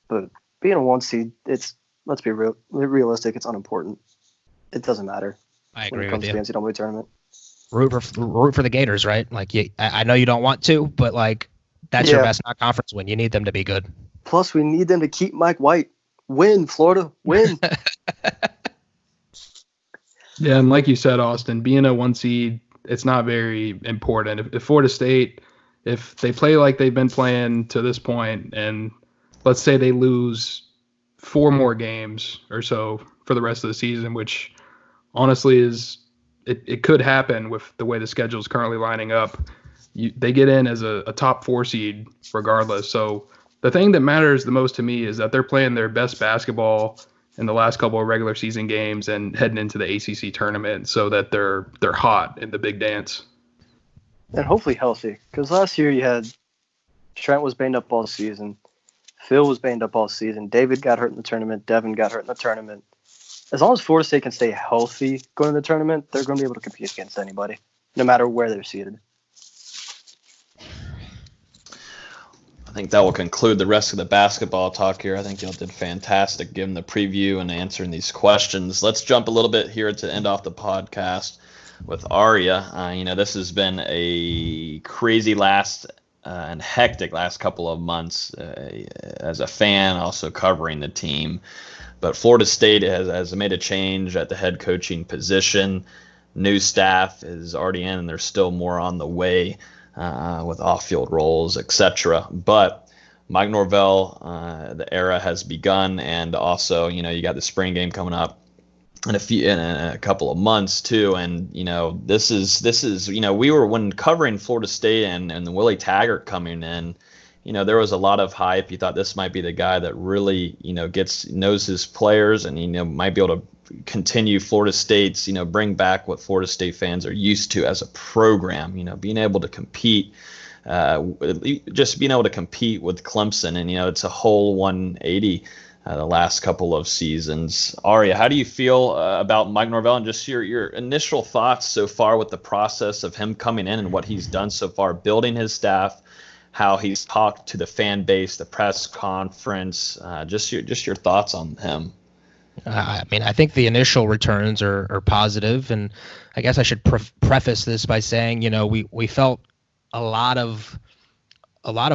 But being a 1 seed, let's be realistic, it's unimportant. It doesn't matter. I agree when it comes with to the NCAA tournament. Root for the Gators, right? Like, I know you don't want to, but like that's your best non-conference win. You need them to be good. Plus, we need them to keep Mike White. Win, Florida, win. Yeah, and like you said, Austin, being a 1 seed, it's not very important. If Florida State, if they play like they've been playing to this point, and let's say they lose 4 more games or so for the rest of the season, which honestly is it could happen with the way the schedule is currently lining up. They get in as a top 4 seed regardless. So the thing that matters the most to me is that they're playing their best basketball in the last couple of regular season games and heading into the ACC tournament so that they're hot in the big dance. And hopefully healthy, because last year you had Trent was banged up all season. Phil was banged up all season. David got hurt in the tournament. Devin got hurt in the tournament. As long as Florida State can stay healthy going to the tournament, they're going to be able to compete against anybody, no matter where they're seated. I think that will conclude the rest of the basketball talk here. I think y'all did fantastic giving the preview and answering these questions. Let's jump a little bit here to end off the podcast with Ariya. This has been a crazy and hectic last couple of months as a fan, also covering the team. But Florida State has made a change at the head coaching position. New staff is already in, and there's still more on the way with off-field roles, etc. But Mike Norvell, the era has begun, and also, you got the spring game coming up in a couple of months too. And this is we were, when covering Florida State and Willie Taggart coming in, there was a lot of hype. You thought this might be the guy that really, knows his players and, might be able to continue Florida State's, bring back what Florida State fans are used to as a program, being able to compete, just being able to compete with Clemson. And, it's a whole 180 the last couple of seasons. Ariya, how do you feel about Mike Norvell and just your initial thoughts so far with the process of him coming in and what he's done so far, building his staff, how he's talked to the fan base, the press conference, just your thoughts on him? I think the initial returns are positive, and I guess I should preface this by saying, we felt a lot of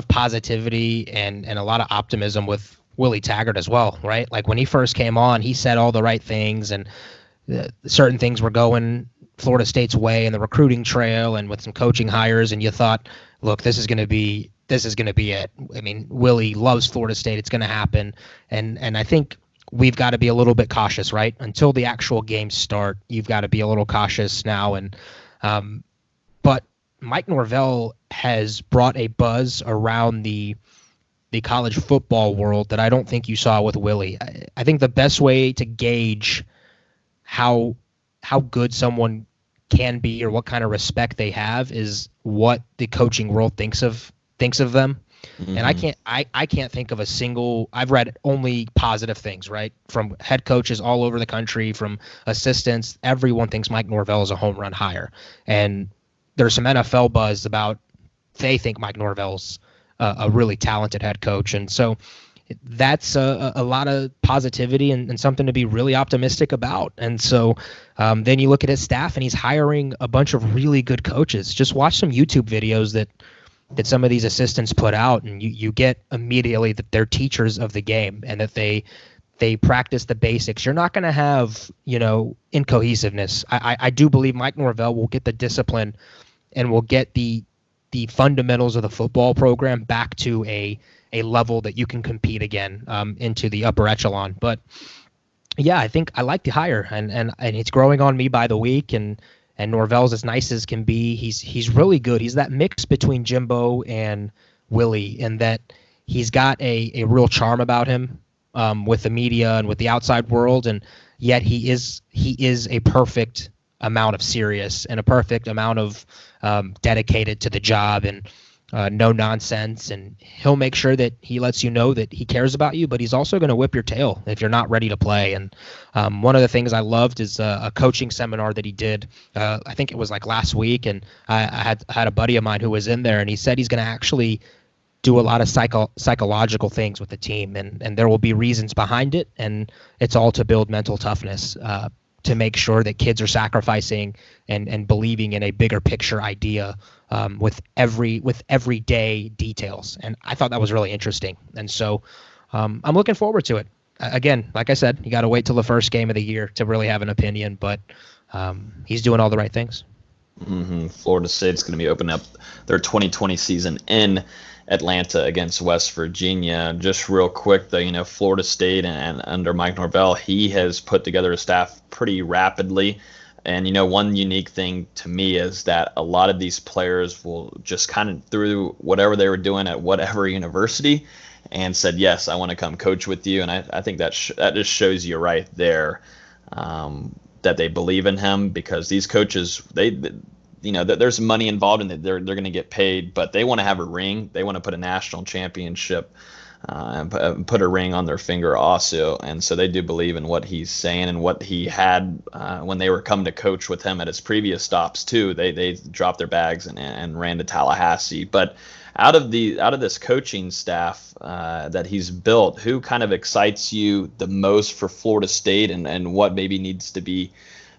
positivity and a lot of optimism with Willie Taggart as well, right? Like when he first came on, he said all the right things, and certain things were going Florida State's way in the recruiting trail and with some coaching hires, and you thought, look, this is going to be it. I mean, Willie loves Florida State. It's going to happen, and I think we've got to be a little bit cautious, right? Until the actual games start, you've got to be a little cautious now. And but Mike Norvell has brought a buzz around the college football world that I don't think you saw with Willie. I think the best way to gauge how good someone can be or what kind of respect they have is what the coaching world thinks of them. Mm-hmm. And I can't think of a single. I've read only positive things, right? From head coaches all over the country, from assistants. Everyone thinks Mike Norvell is a home run hire, and there's some NFL buzz about they think Mike Norvell's a really talented head coach, and so that's a lot of positivity and something to be really optimistic about. And so then you look at his staff, and he's hiring a bunch of really good coaches. Just watch some YouTube videos that some of these assistants put out, and you get immediately that they're teachers of the game and that they practice the basics. You're not going to have, incohesiveness. I do believe Mike Norvell will get the discipline and will get the fundamentals of the football program back to a level that you can compete again into the upper echelon. But yeah, I think I like the hire, and it's growing on me by the week, and Norvell's as nice as can be. He's really good. He's that mix between Jimbo and Willie, in that he's got a real charm about him with the media and with the outside world, and yet he is a perfect amount of serious and a perfect amount of dedicated to the job. And no nonsense, and he'll make sure that he lets you know that he cares about you, but he's also going to whip your tail if you're not ready to play. And one of the things I loved is a coaching seminar that he did. I think it was like last week, and I had a buddy of mine who was in there, and he said he's going to actually do a lot of psychological things with the team, and there will be reasons behind it, and it's all to build mental toughness, to make sure that kids are sacrificing and believing in a bigger picture idea, with everyday details. And I thought that was really interesting. And so I'm looking forward to it. Again, like I said, you got to wait till the first game of the year to really have an opinion, but he's doing all the right things. Florida State's going to be opening up their 2020 season in Atlanta against West Virginia. Just real quick, though, Florida State and under Mike Norvell, he has put together a staff pretty rapidly. And, one unique thing to me is that a lot of these players will just kind of through whatever they were doing at whatever university and said, yes, I want to come coach with you. And I think that just shows you right there that they believe in him, because these coaches, there's money involved in it. They're going to get paid, but they want to have a ring. They want to put a national championship and put a ring on their finger also. And so they do believe in what he's saying and what he had when they were coming to coach with him at his previous stops too. They dropped their bags and ran to Tallahassee. But out of this coaching staff that he's built, who kind of excites you the most for Florida State, and what maybe needs to be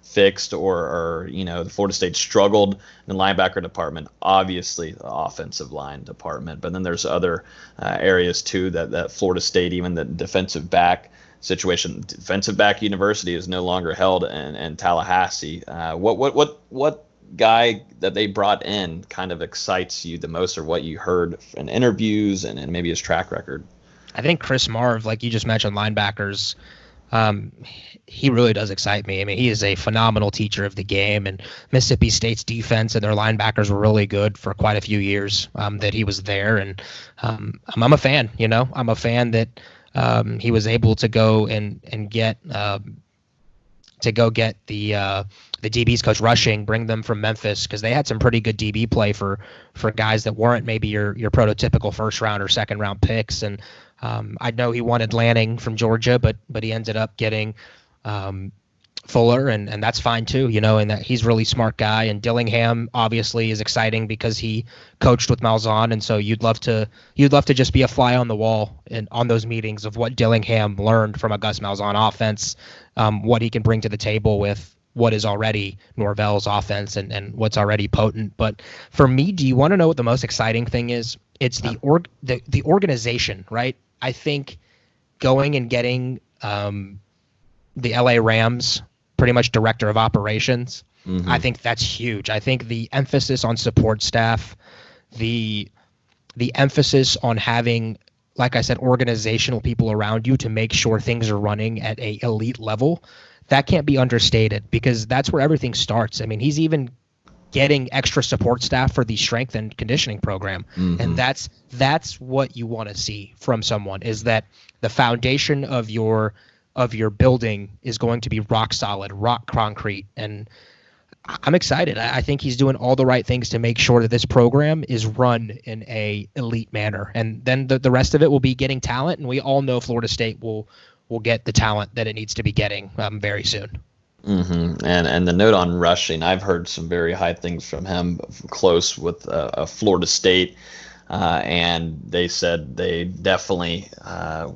fixed, or the Florida State struggled in the linebacker department, obviously the offensive line department, but then there's other areas too that Florida State, even the defensive back situation, defensive back university is no longer held in Tallahassee. What guy that they brought in kind of excites you the most, or what you heard in interviews and maybe his track record? I think Chris Marv, like you just mentioned, linebackers, he really does excite me. I mean, he is a phenomenal teacher of the game, and Mississippi State's defense and their linebackers were really good for quite a few years that he was there. And I'm a fan, I'm a fan that he was able to go and get the DBs, Coach Rushing, bring them from Memphis, because they had some pretty good DB play for guys that weren't maybe your prototypical first round or second round picks. And I know he wanted Lanning from Georgia, but he ended up getting Fuller, and that's fine too, and that he's a really smart guy. And Dillingham obviously is exciting because he coached with Malzahn, and so you'd love to just be a fly on the wall on those meetings of what Dillingham learned from a Gus Malzahn offense, what he can bring to the table with what is already Norvell's offense and what's already potent. But for me, do you want to know what the most exciting thing is? It's the organization, right? I think going and getting the LA Rams pretty much director of operations, I think that's huge. I think the emphasis on support staff, the emphasis on having, like I said, organizational people around you to make sure things are running at a elite level, that can't be understated, because that's where everything starts. I mean, he's even getting extra support staff for the strength and conditioning program. And that's what you want to see from someone, is that the foundation of your building is going to be rock solid, rock concrete. And I'm excited. I think he's doing all the right things to make sure that this program is run in a elite manner. And then the rest of it will be getting talent. And we all know Florida State will get the talent that it needs to be getting very soon. And the note on Rushing, I've heard some very high things from him, close with Florida State. And they said they definitely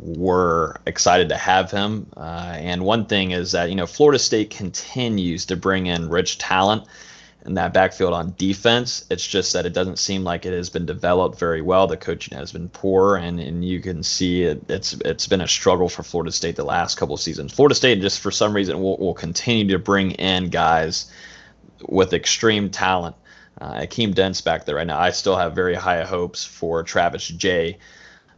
were excited to have him. And one thing is that, Florida State continues to bring in rich talent in that backfield on defense. It's just that it doesn't seem like it has been developed very well. The coaching has been poor, and you can see it's been a struggle for Florida State the last couple of seasons. Florida State, just for some reason, will continue to bring in guys with extreme talent. Akeem Dent's back there right now. I still have very high hopes for Travis Jay,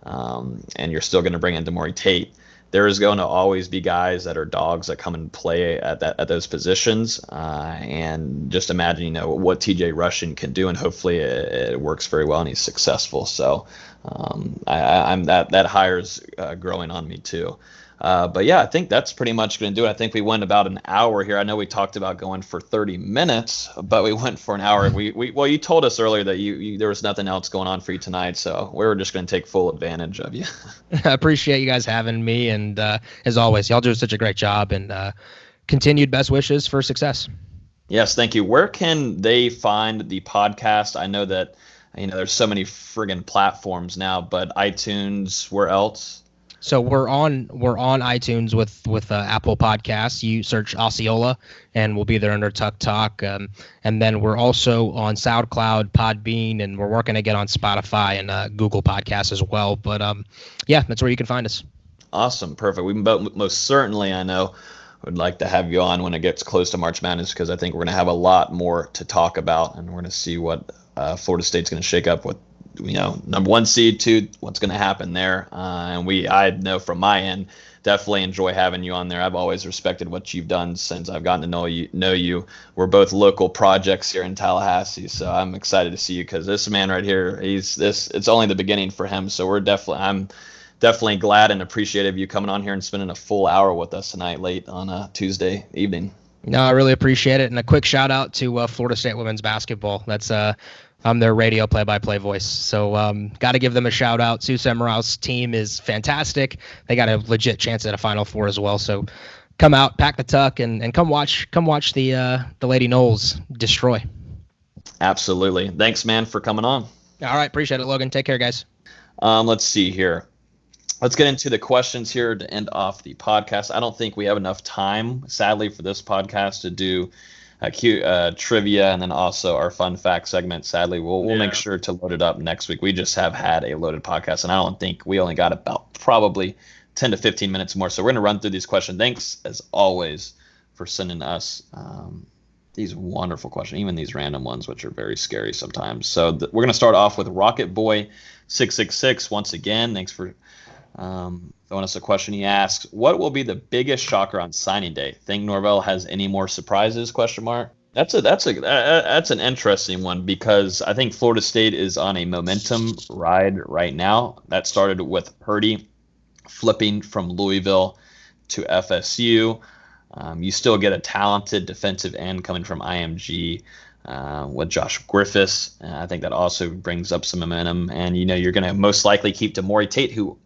and you're still going to bring in Demore Tate. There is going to always be guys that are dogs that come and play at those positions, and just imagine what TJ Rushing can do, and hopefully it works very well and he's successful. So I'm that hire's growing on me too. But yeah, I think that's pretty much going to do it. I think we went about an hour here. I know we talked about going for 30 minutes, but we went for an hour. Well, you told us earlier that you there was nothing else going on for you tonight, so we were just going to take full advantage of you. I appreciate you guys having me, and as always, y'all do such a great job, and continued best wishes for success. Yes, thank you. Where can they find the podcast? I know that there's so many friggin' platforms now, but iTunes, where else? So we're on iTunes with Apple Podcasts. You search Osceola, and we'll be there under Tuck Talk. And then we're also on SoundCloud, Podbean, and we're working to get on Spotify and Google Podcasts as well. But yeah, that's where you can find us. Awesome, perfect. We most certainly, I know, would like to have you on when it gets close to March Madness, because I think we're going to have a lot more to talk about, and we're going to see what Florida State's going to shake up with. Number 1 seed, 2, what's going to happen there. I know from my end, definitely enjoy having you on there. I've always respected what you've done since I've gotten to know you. We're both local projects here in Tallahassee, so I'm excited to see you, because this man right here, it's only the beginning for him. So I'm definitely glad and appreciative of you coming on here and spending a full hour with us tonight, late on a Tuesday evening. No, I really appreciate it. And a quick shout out to Florida State women's basketball. I'm their radio play-by-play voice. So got to give them a shout-out. Sue Semrau's team is fantastic. They got a legit chance at a Final Four as well. So come out, pack the tuck, and come watch the Lady Noles destroy. Absolutely. Thanks, man, for coming on. All right. Appreciate it, Logan. Take care, guys. Let's see here. Let's get into the questions here to end off the podcast. I don't think we have enough time, sadly, for this podcast to do trivia and then also our fun fact segment. Sadly, we'll make sure to load it up next week. We just have had a loaded podcast, and I don't think we only got about probably 10 to 15 minutes more. So we're going to run through these questions. Thanks, as always, for sending us these wonderful questions, even these random ones, which are very scary sometimes. So we're going to start off with Rocket Boy 666. Once again, thanks for throwing us a question. He asks, what will be the biggest shocker on signing day? Think Norvell has any more surprises? ? That's an interesting one, because I think Florida State is on a momentum ride right now. That started with Purdy flipping from Louisville to FSU. You still get a talented defensive end coming from IMG with Josh Griffiths. I think that also brings up some momentum. And you're going to most likely keep Damori Tate, who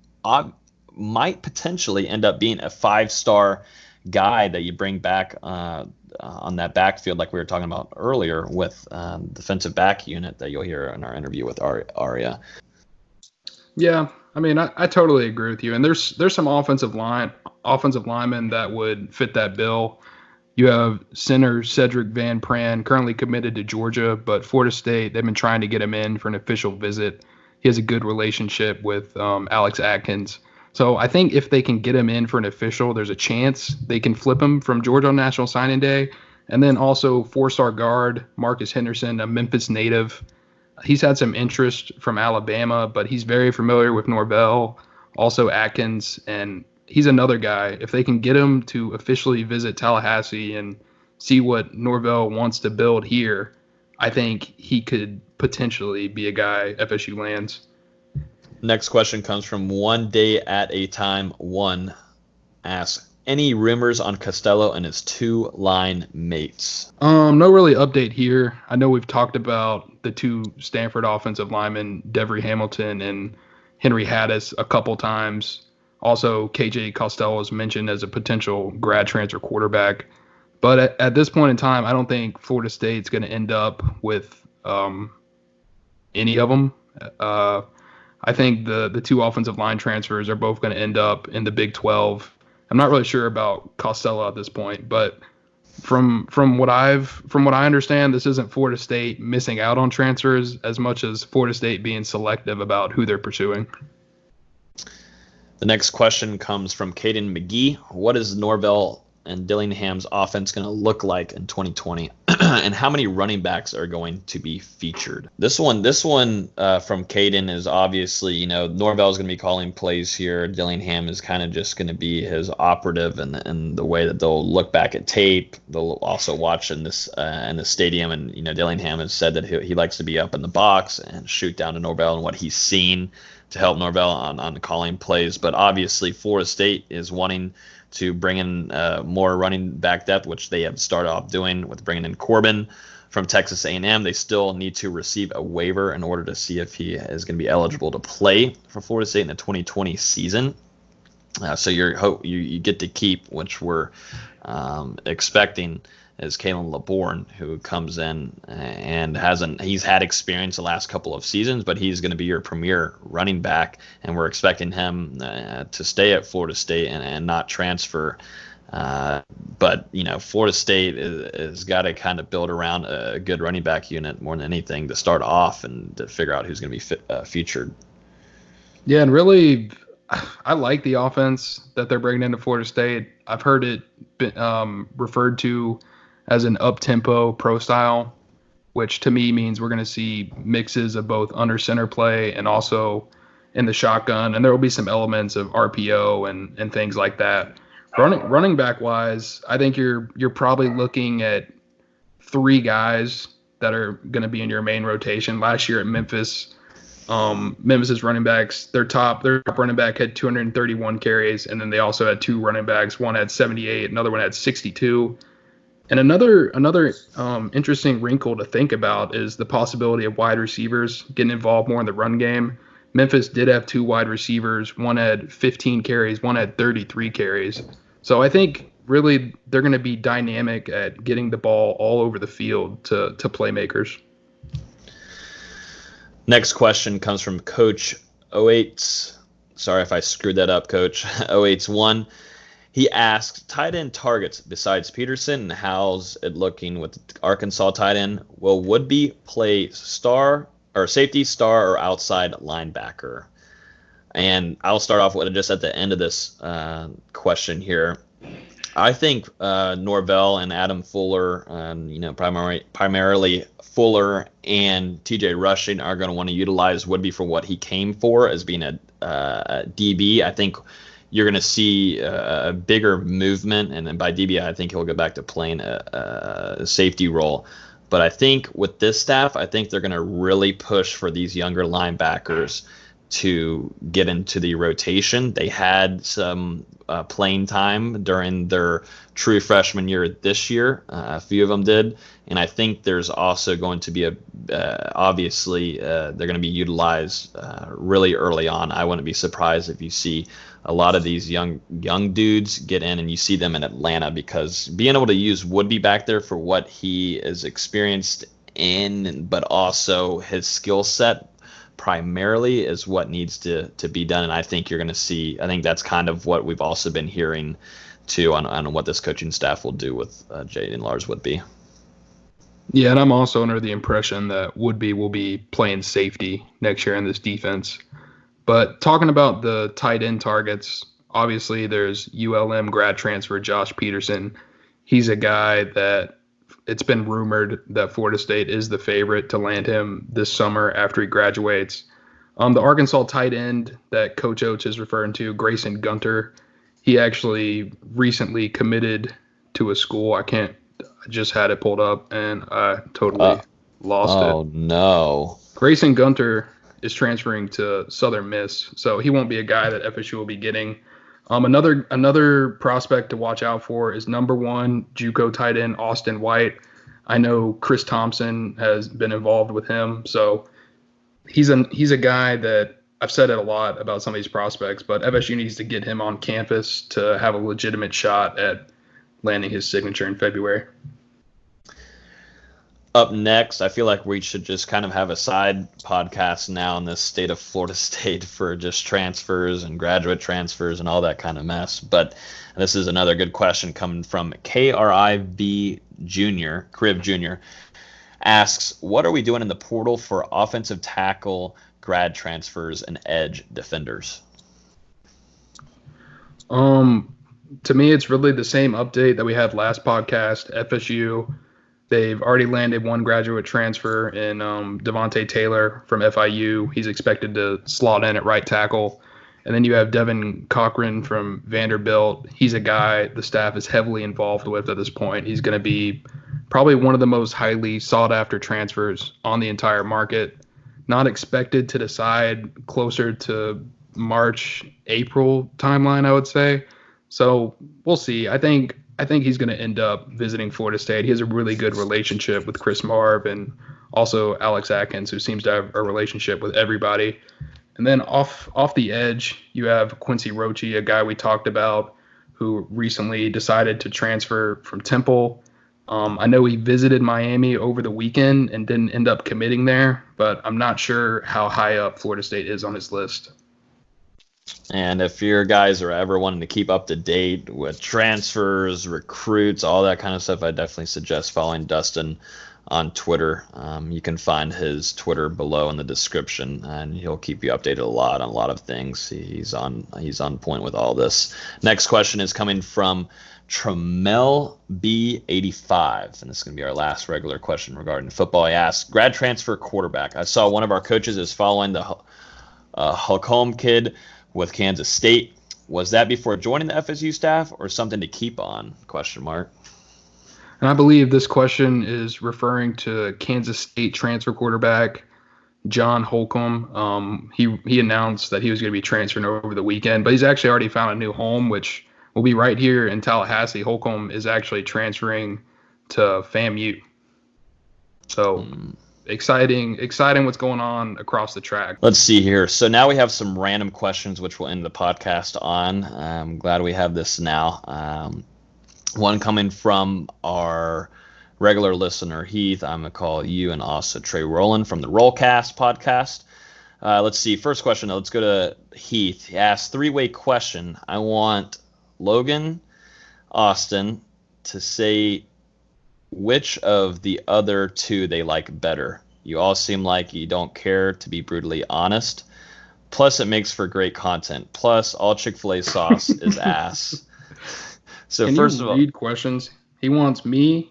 might potentially end up being a 5-star guy that you bring back on that backfield, like we were talking about earlier with defensive back unit that you'll hear in our interview with Ariya. Yeah, I mean, I totally agree with you. And there's some offensive linemen that would fit that bill. You have center Cedric Van Pran, currently committed to Georgia, but Florida State, they've been trying to get him in for an official visit. He has a good relationship with Alex Atkins. So I think if they can get him in for an official, there's a chance they can flip him from Georgia on National Signing Day. And then also 4-star guard Marcus Henderson, a Memphis native. He's had some interest from Alabama, but he's very familiar with Norvell, also Atkins, and he's another guy. If they can get him to officially visit Tallahassee and see what Norvell wants to build here, I think he could potentially be a guy FSU lands. Next question comes from One Day at a Time. One asks, any rumors on Costello and his 2 line mates? No really update here. I know we've talked about the 2 Stanford offensive linemen, Devery Hamilton and Henry Haddis, a couple times. Also, KJ Costello is mentioned as a potential grad transfer quarterback. But at this point in time, I don't think Florida State's going to end up with any of them. I think the 2 offensive line transfers are both going to end up in the Big 12. I'm not really sure about Costello at this point, but from what I understand, this isn't Florida State missing out on transfers as much as Florida State being selective about who they're pursuing. The next question comes from Caden McGee. What is Norvell and Dillingham's offense going to look like in 2020, and how many running backs are going to be featured? This one from Caden is obviously, Norvell is going to be calling plays here. Dillingham is kind of just going to be his operative, and the way that they'll look back at tape. They'll also watch in the stadium, and Dillingham has said that he likes to be up in the box and shoot down to Norvell and what he's seen to help Norvell on calling plays. But obviously, Florida State is wanting to bring in more running back depth, which they have started off doing with bringing in Corbin from Texas A&M. They still need to receive a waiver in order to see if he is going to be eligible to play for Florida State in the 2020 season. So you get to keep, which we're expecting, is Kalen LeBourne, who comes in and he's had experience the last couple of seasons, but he's going to be your premier running back, and we're expecting him to stay at Florida State and not transfer. But Florida State has got to kind of build around a good running back unit more than anything to start off and to figure out who's going to be featured. Yeah, and really, I like the offense that they're bringing into Florida State. I've heard it referred to as an up-tempo pro style, which to me means we're going to see mixes of both under center play and also in the shotgun, and there will be some elements of RPO and things like that. Running back wise, I think you're probably looking at 3 guys that are going to be in your main rotation. Last year at Memphis, Memphis's running backs, their top running back had 231 carries, and then they also had 2 running backs. One had 78, another one had 62. And another interesting wrinkle to think about is the possibility of wide receivers getting involved more in the run game. Memphis did have 2 wide receivers. One had 15 carries, one had 33 carries. So I think really they're going to be dynamic at getting the ball all over the field to playmakers. Next question comes from Coach 08. Sorry if I screwed that up, Coach. 081. He asked, tight end targets besides Peterson, and how's it looking with the Arkansas tight end? Will Woodby play star or safety, star, or outside linebacker? And I'll start off with just at the end of this question here. I think Norvell and Adam Fuller, primarily Fuller and TJ Rushing are going to want to utilize Woodby for what he came for as being a DB. I think you're going to see a bigger movement, and then by DB, I think he'll go back to playing a safety role. But I think with this staff, I think they're going to really push for these younger linebackers to get into the rotation. They had some playing time during their true freshman year this year. A few of them did. And I think there's also going to be obviously they're going to be utilized really early on. I wouldn't be surprised if you see a lot of these young dudes get in and you see them in Atlanta, because being able to use Woodby back there for what he is experienced in, but also his skill set primarily is what needs to be done. And I think you're going to see, I think that's kind of what we've also been hearing too on what this coaching staff will do with Jaden Lars Woodby. Yeah, and I'm also under the impression that Woodby will be playing safety next year in this defense. But talking about the tight end targets, obviously there's ULM grad transfer Josh Peterson. He's a guy that it's been rumored that Florida State is the favorite to land him this summer after he graduates. The Arkansas tight end that Coach Oates is referring to, Grayson Gunter, he actually recently committed to a school. I just had it pulled up and I totally lost it. Oh, no. Grayson Gunter is transferring to Southern Miss, so he won't be a guy that FSU will be getting. Another prospect to watch out for is number 1 JUCO tight end Austin White. I know Chris Thompson has been involved with him, so he's a guy that I've said it a lot about some of these prospects, but FSU needs to get him on campus to have a legitimate shot at landing his signature in February. Up next, I feel like we should just kind of have a side podcast now in this state of Florida State for just transfers and graduate transfers and all that kind of mess. But this is another good question coming from KRIB Jr., Crib Jr., asks, what are we doing in the portal for offensive tackle, grad transfers, and edge defenders? To me, it's really the same update that we had last podcast. FSU, they've already landed one graduate transfer in Devontae Taylor from FIU. He's expected to slot in at right tackle. And then you have Devin Cochran from Vanderbilt. He's a guy the staff is heavily involved with at this point. He's going to be probably one of the most highly sought-after transfers on the entire market. Not expected to decide closer to March, April timeline, I would say. So we'll see. I think he's going to end up visiting Florida State. He has a really good relationship with Chris Marv and also Alex Atkins, who seems to have a relationship with everybody. And then off the edge, you have Quincy Roche, a guy we talked about who recently decided to transfer from Temple. I know he visited Miami over the weekend and didn't end up committing there, but I'm not sure how high up Florida State is on his list. And if your guys are ever wanting to keep up to date with transfers, recruits, all that kind of stuff, I definitely suggest following Dustin on Twitter. You can find his Twitter below in the description, and he'll keep you updated a lot on a lot of things. He's on point with all this. Next question is coming from Tramel B85, and this is going to be our last regular question regarding football. He asked, grad transfer quarterback. I saw one of our coaches is following the Holcomb kid with Kansas State. Was that before joining the FSU staff or something to keep on? ? And I believe this question is referring to Kansas State transfer quarterback John Holcomb. He announced that he was going to be transferring over the weekend, but he's actually already found a new home, which will be right here in Tallahassee. Holcomb is actually transferring to FAMU. So exciting what's going on across the track. Let's see here. So now we have some random questions, which we'll end the podcast on. I'm glad we have this now. One coming from our regular listener, Heath. I'm going to call you and also Trey Rowland from the Rollcast podcast. Let's see. First question. Let's go to Heath. He asked, three-way question. I want Logan, Austin to say which of the other two they like better. You all seem like you don't care to be brutally honest. Plus, it makes for great content. Plus, all Chick-fil-A sauce is ass. So Can first you of all, read questions? He wants me,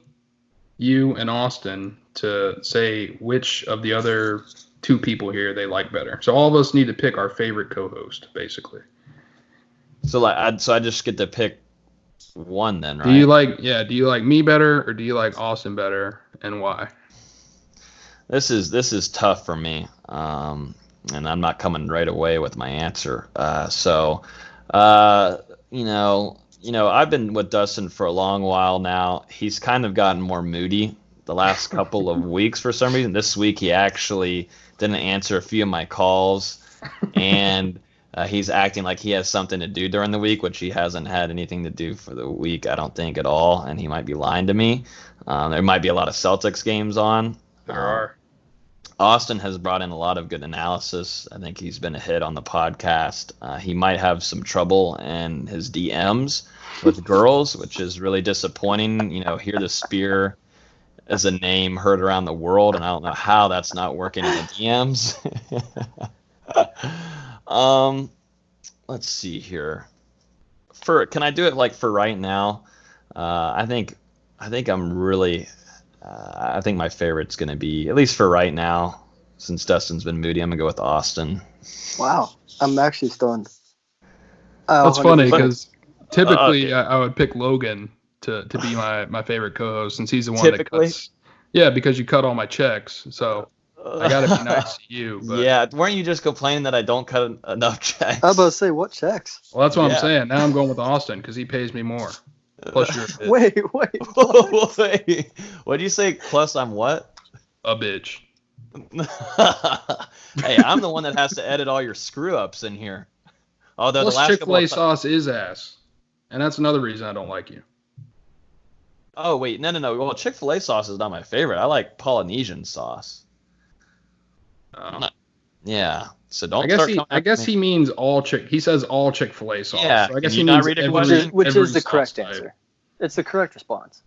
you, and Austin to say which of the other two people here they like better. So all of us need to pick our favorite co-host, basically. so I just get to pick one then, right? Do you like me better or do you like Austin better, and why? This is tough for me, and I'm not coming right away with my answer. I've been with Dustin for a long while now. He's kind of gotten more moody the last couple of weeks for some reason. This week he actually didn't answer a few of my calls, and he's acting like he has something to do during the week, which he hasn't had anything to do for the week, I don't think, at all, and he might be lying to me. There might be a lot of Celtics games on. There are. Austin has brought in a lot of good analysis. I think he's been a hit on the podcast. He might have some trouble in his DMs with girls, which is really disappointing. Hear the Spear as a name heard around the world, and I don't know how that's not working in the DMs. Let's see here. Can I do it for right now? I think I'm really. I think my favorite's going to be, at least for right now, since Dustin's been moody, I'm going to go with Austin. Wow. I'm actually stunned. That's funny because typically I would pick Logan to be my favorite co-host since he's the one that cuts. Yeah, because you cut all my checks. So I got to be nice to you. But. Yeah, weren't you just complaining that I don't cut enough checks? I was about to say, what checks? Well, that's what I'm saying. Now I'm going with Austin because he pays me more. Plus you're Wait. What? Wait. What do you say? Plus I'm what? A bitch. Hey, I'm the one that has to edit all your screw ups in here. Although Plus the last Chick-fil-A sauce is ass, and that's another reason I don't like you. Oh wait, no. Well, Chick-fil-A sauce is not my favorite. I like Polynesian sauce. Yeah. So don't. I guess he means all Chick. He says all Chick-fil-A sauce. Yeah. So I guess he means which is the correct answer. It's the correct response.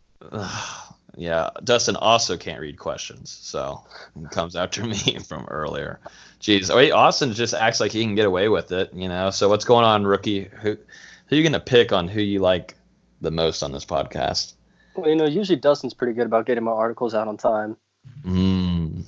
Yeah. Dustin also can't read questions, so he comes after me from earlier. Jeez. Wait, Austin just acts like he can get away with it, So what's going on, rookie? Who are you gonna pick on who you like the most on this podcast? Well, usually Dustin's pretty good about getting my articles out on time. Mm.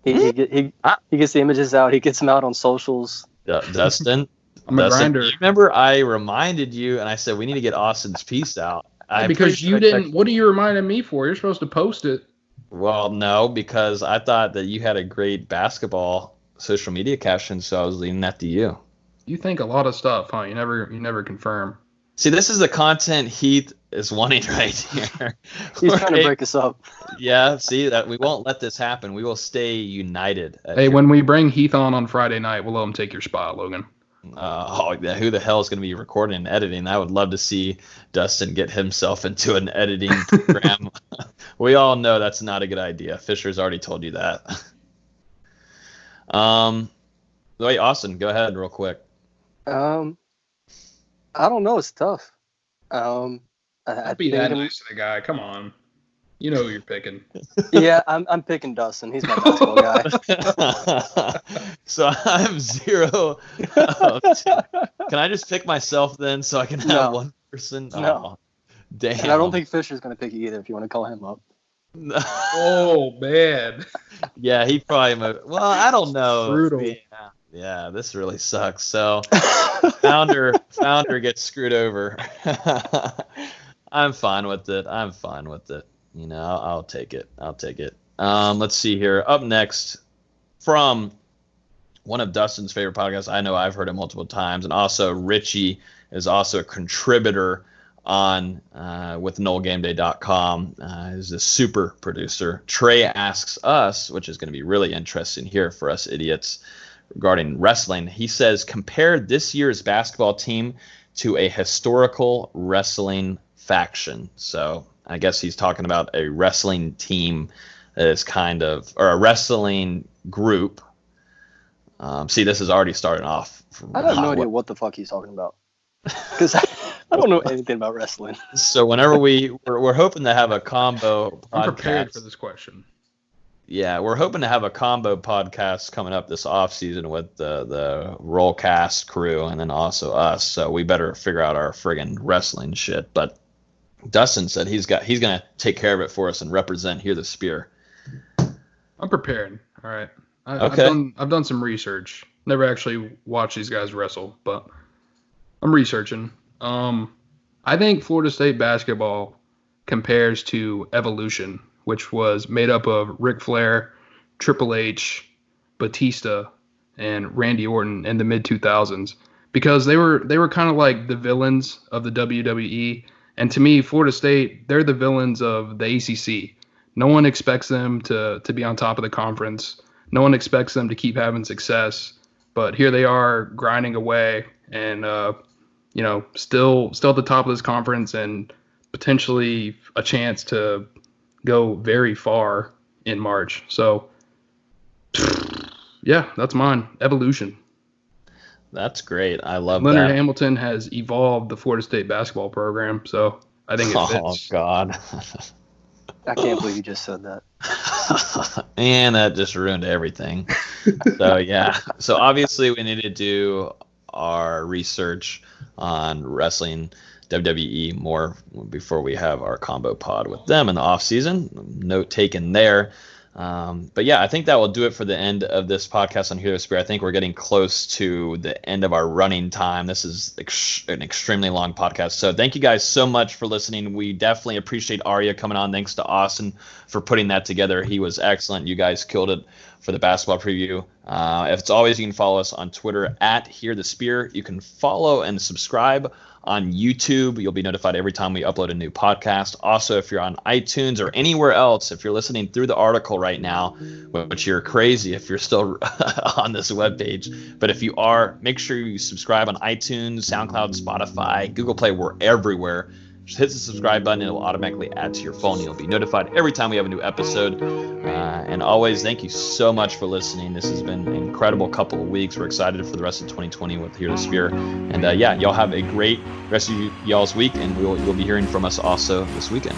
He gets the images out. He gets them out on socials. Dustin, I'm a grinder. You remember I reminded you, and I said we need to get Austin's piece out. Because you didn't. What are you reminding me for? You're supposed to post it. Well, no, because I thought that you had a great basketball social media caption, so I was leaving that to you. You think a lot of stuff, huh? You never confirm. See, this is the content Heath is wanting right here. He's trying to break us up. Yeah, see, that we won't let this happen. We will stay united. Hey, when we bring Heath on Friday night, we'll let him take your spot, Logan. Who the hell is going to be recording and editing? I would love to see Dustin get himself into an editing program. We all know that's not a good idea. Fisher's already told you that. Wait, Austin, go ahead real quick. I don't know. It's tough. I'd be that nice to the guy. Come on. You know who you're picking. Yeah, I'm picking Dustin. He's my basketball guy. So I'm 0 of 2. Can I just pick myself then so I can have one person? No. Oh, damn. And I don't think Fisher's going to pick you either if you want to call him up. Oh, man. Yeah, he probably well, I don't know. Brutal. Yeah, this really sucks. So founder gets screwed over. I'm fine with it. I'll take it. Let's see here. Up next, from one of Dustin's favorite podcasts. I know I've heard it multiple times, and also Richie is also a contributor on with NoleGameDay.com. He's a super producer. Trey asks us, which is going to be really interesting here for us idiots, regarding wrestling. He says, compare this year's basketball team to a historical wrestling faction. So I guess he's talking about a wrestling team that is or a wrestling group. See, this is already starting off. I have no idea what the fuck he's talking about. Because I don't know anything about wrestling. So whenever we're hoping to have a combo podcast. I'm prepared for this question. Yeah, we're hoping to have a combo podcast coming up this off season with the Rollcast crew and then also us. So we better figure out our friggin' wrestling shit. But Dustin said he's gonna take care of it for us and represent Hear the Spear. I'm prepared. All right. Okay. I've done some research. Never actually watched these guys wrestle, but I'm researching. I think Florida State basketball compares to Evolution, which was made up of Ric Flair, Triple H, Batista, and Randy Orton in the mid-2000s, because they were kind of like the villains of the WWE. And to me, Florida State, they're the villains of the ACC. No one expects them to be on top of the conference. No one expects them to keep having success. But here they are grinding away and, still at the top of this conference and potentially a chance to go very far in March. So, yeah, that's mine. Evolution. That's great. I love Leonard that. Hamilton has evolved the Florida State basketball program, so I think it fits. Oh, God. I can't believe you just said that. And that just ruined everything. So, yeah. So, obviously, we need to do our research on wrestling WWE more before we have our combo pod with them in the off season. Note taken there. But yeah, I think that will do it for the end of this podcast on Hear the Spear. I think we're getting close to the end of our running time. This is an extremely long podcast. So thank you guys so much for listening. We definitely appreciate Ariya coming on. Thanks to Austin for putting that together. He was excellent. You guys killed it for the basketball preview. As always, you can follow us on Twitter at Hear the Spear. You can follow and subscribe on YouTube. You'll be notified every time we upload a new podcast. Also, if you're on iTunes or anywhere else, if you're listening through the article right now, which you're crazy if you're still on this webpage, but if you are, make sure you subscribe on iTunes, SoundCloud, Spotify, Google Play. We're everywhere. Just hit the subscribe button. It will automatically add to your phone. You'll be notified every time we have a new episode. And always, thank you so much for listening. This has been an incredible couple of weeks. We're excited for the rest of 2020 with Hear the Spear. And yeah, y'all have a great rest of y'all's week, and you'll be hearing from us also this weekend.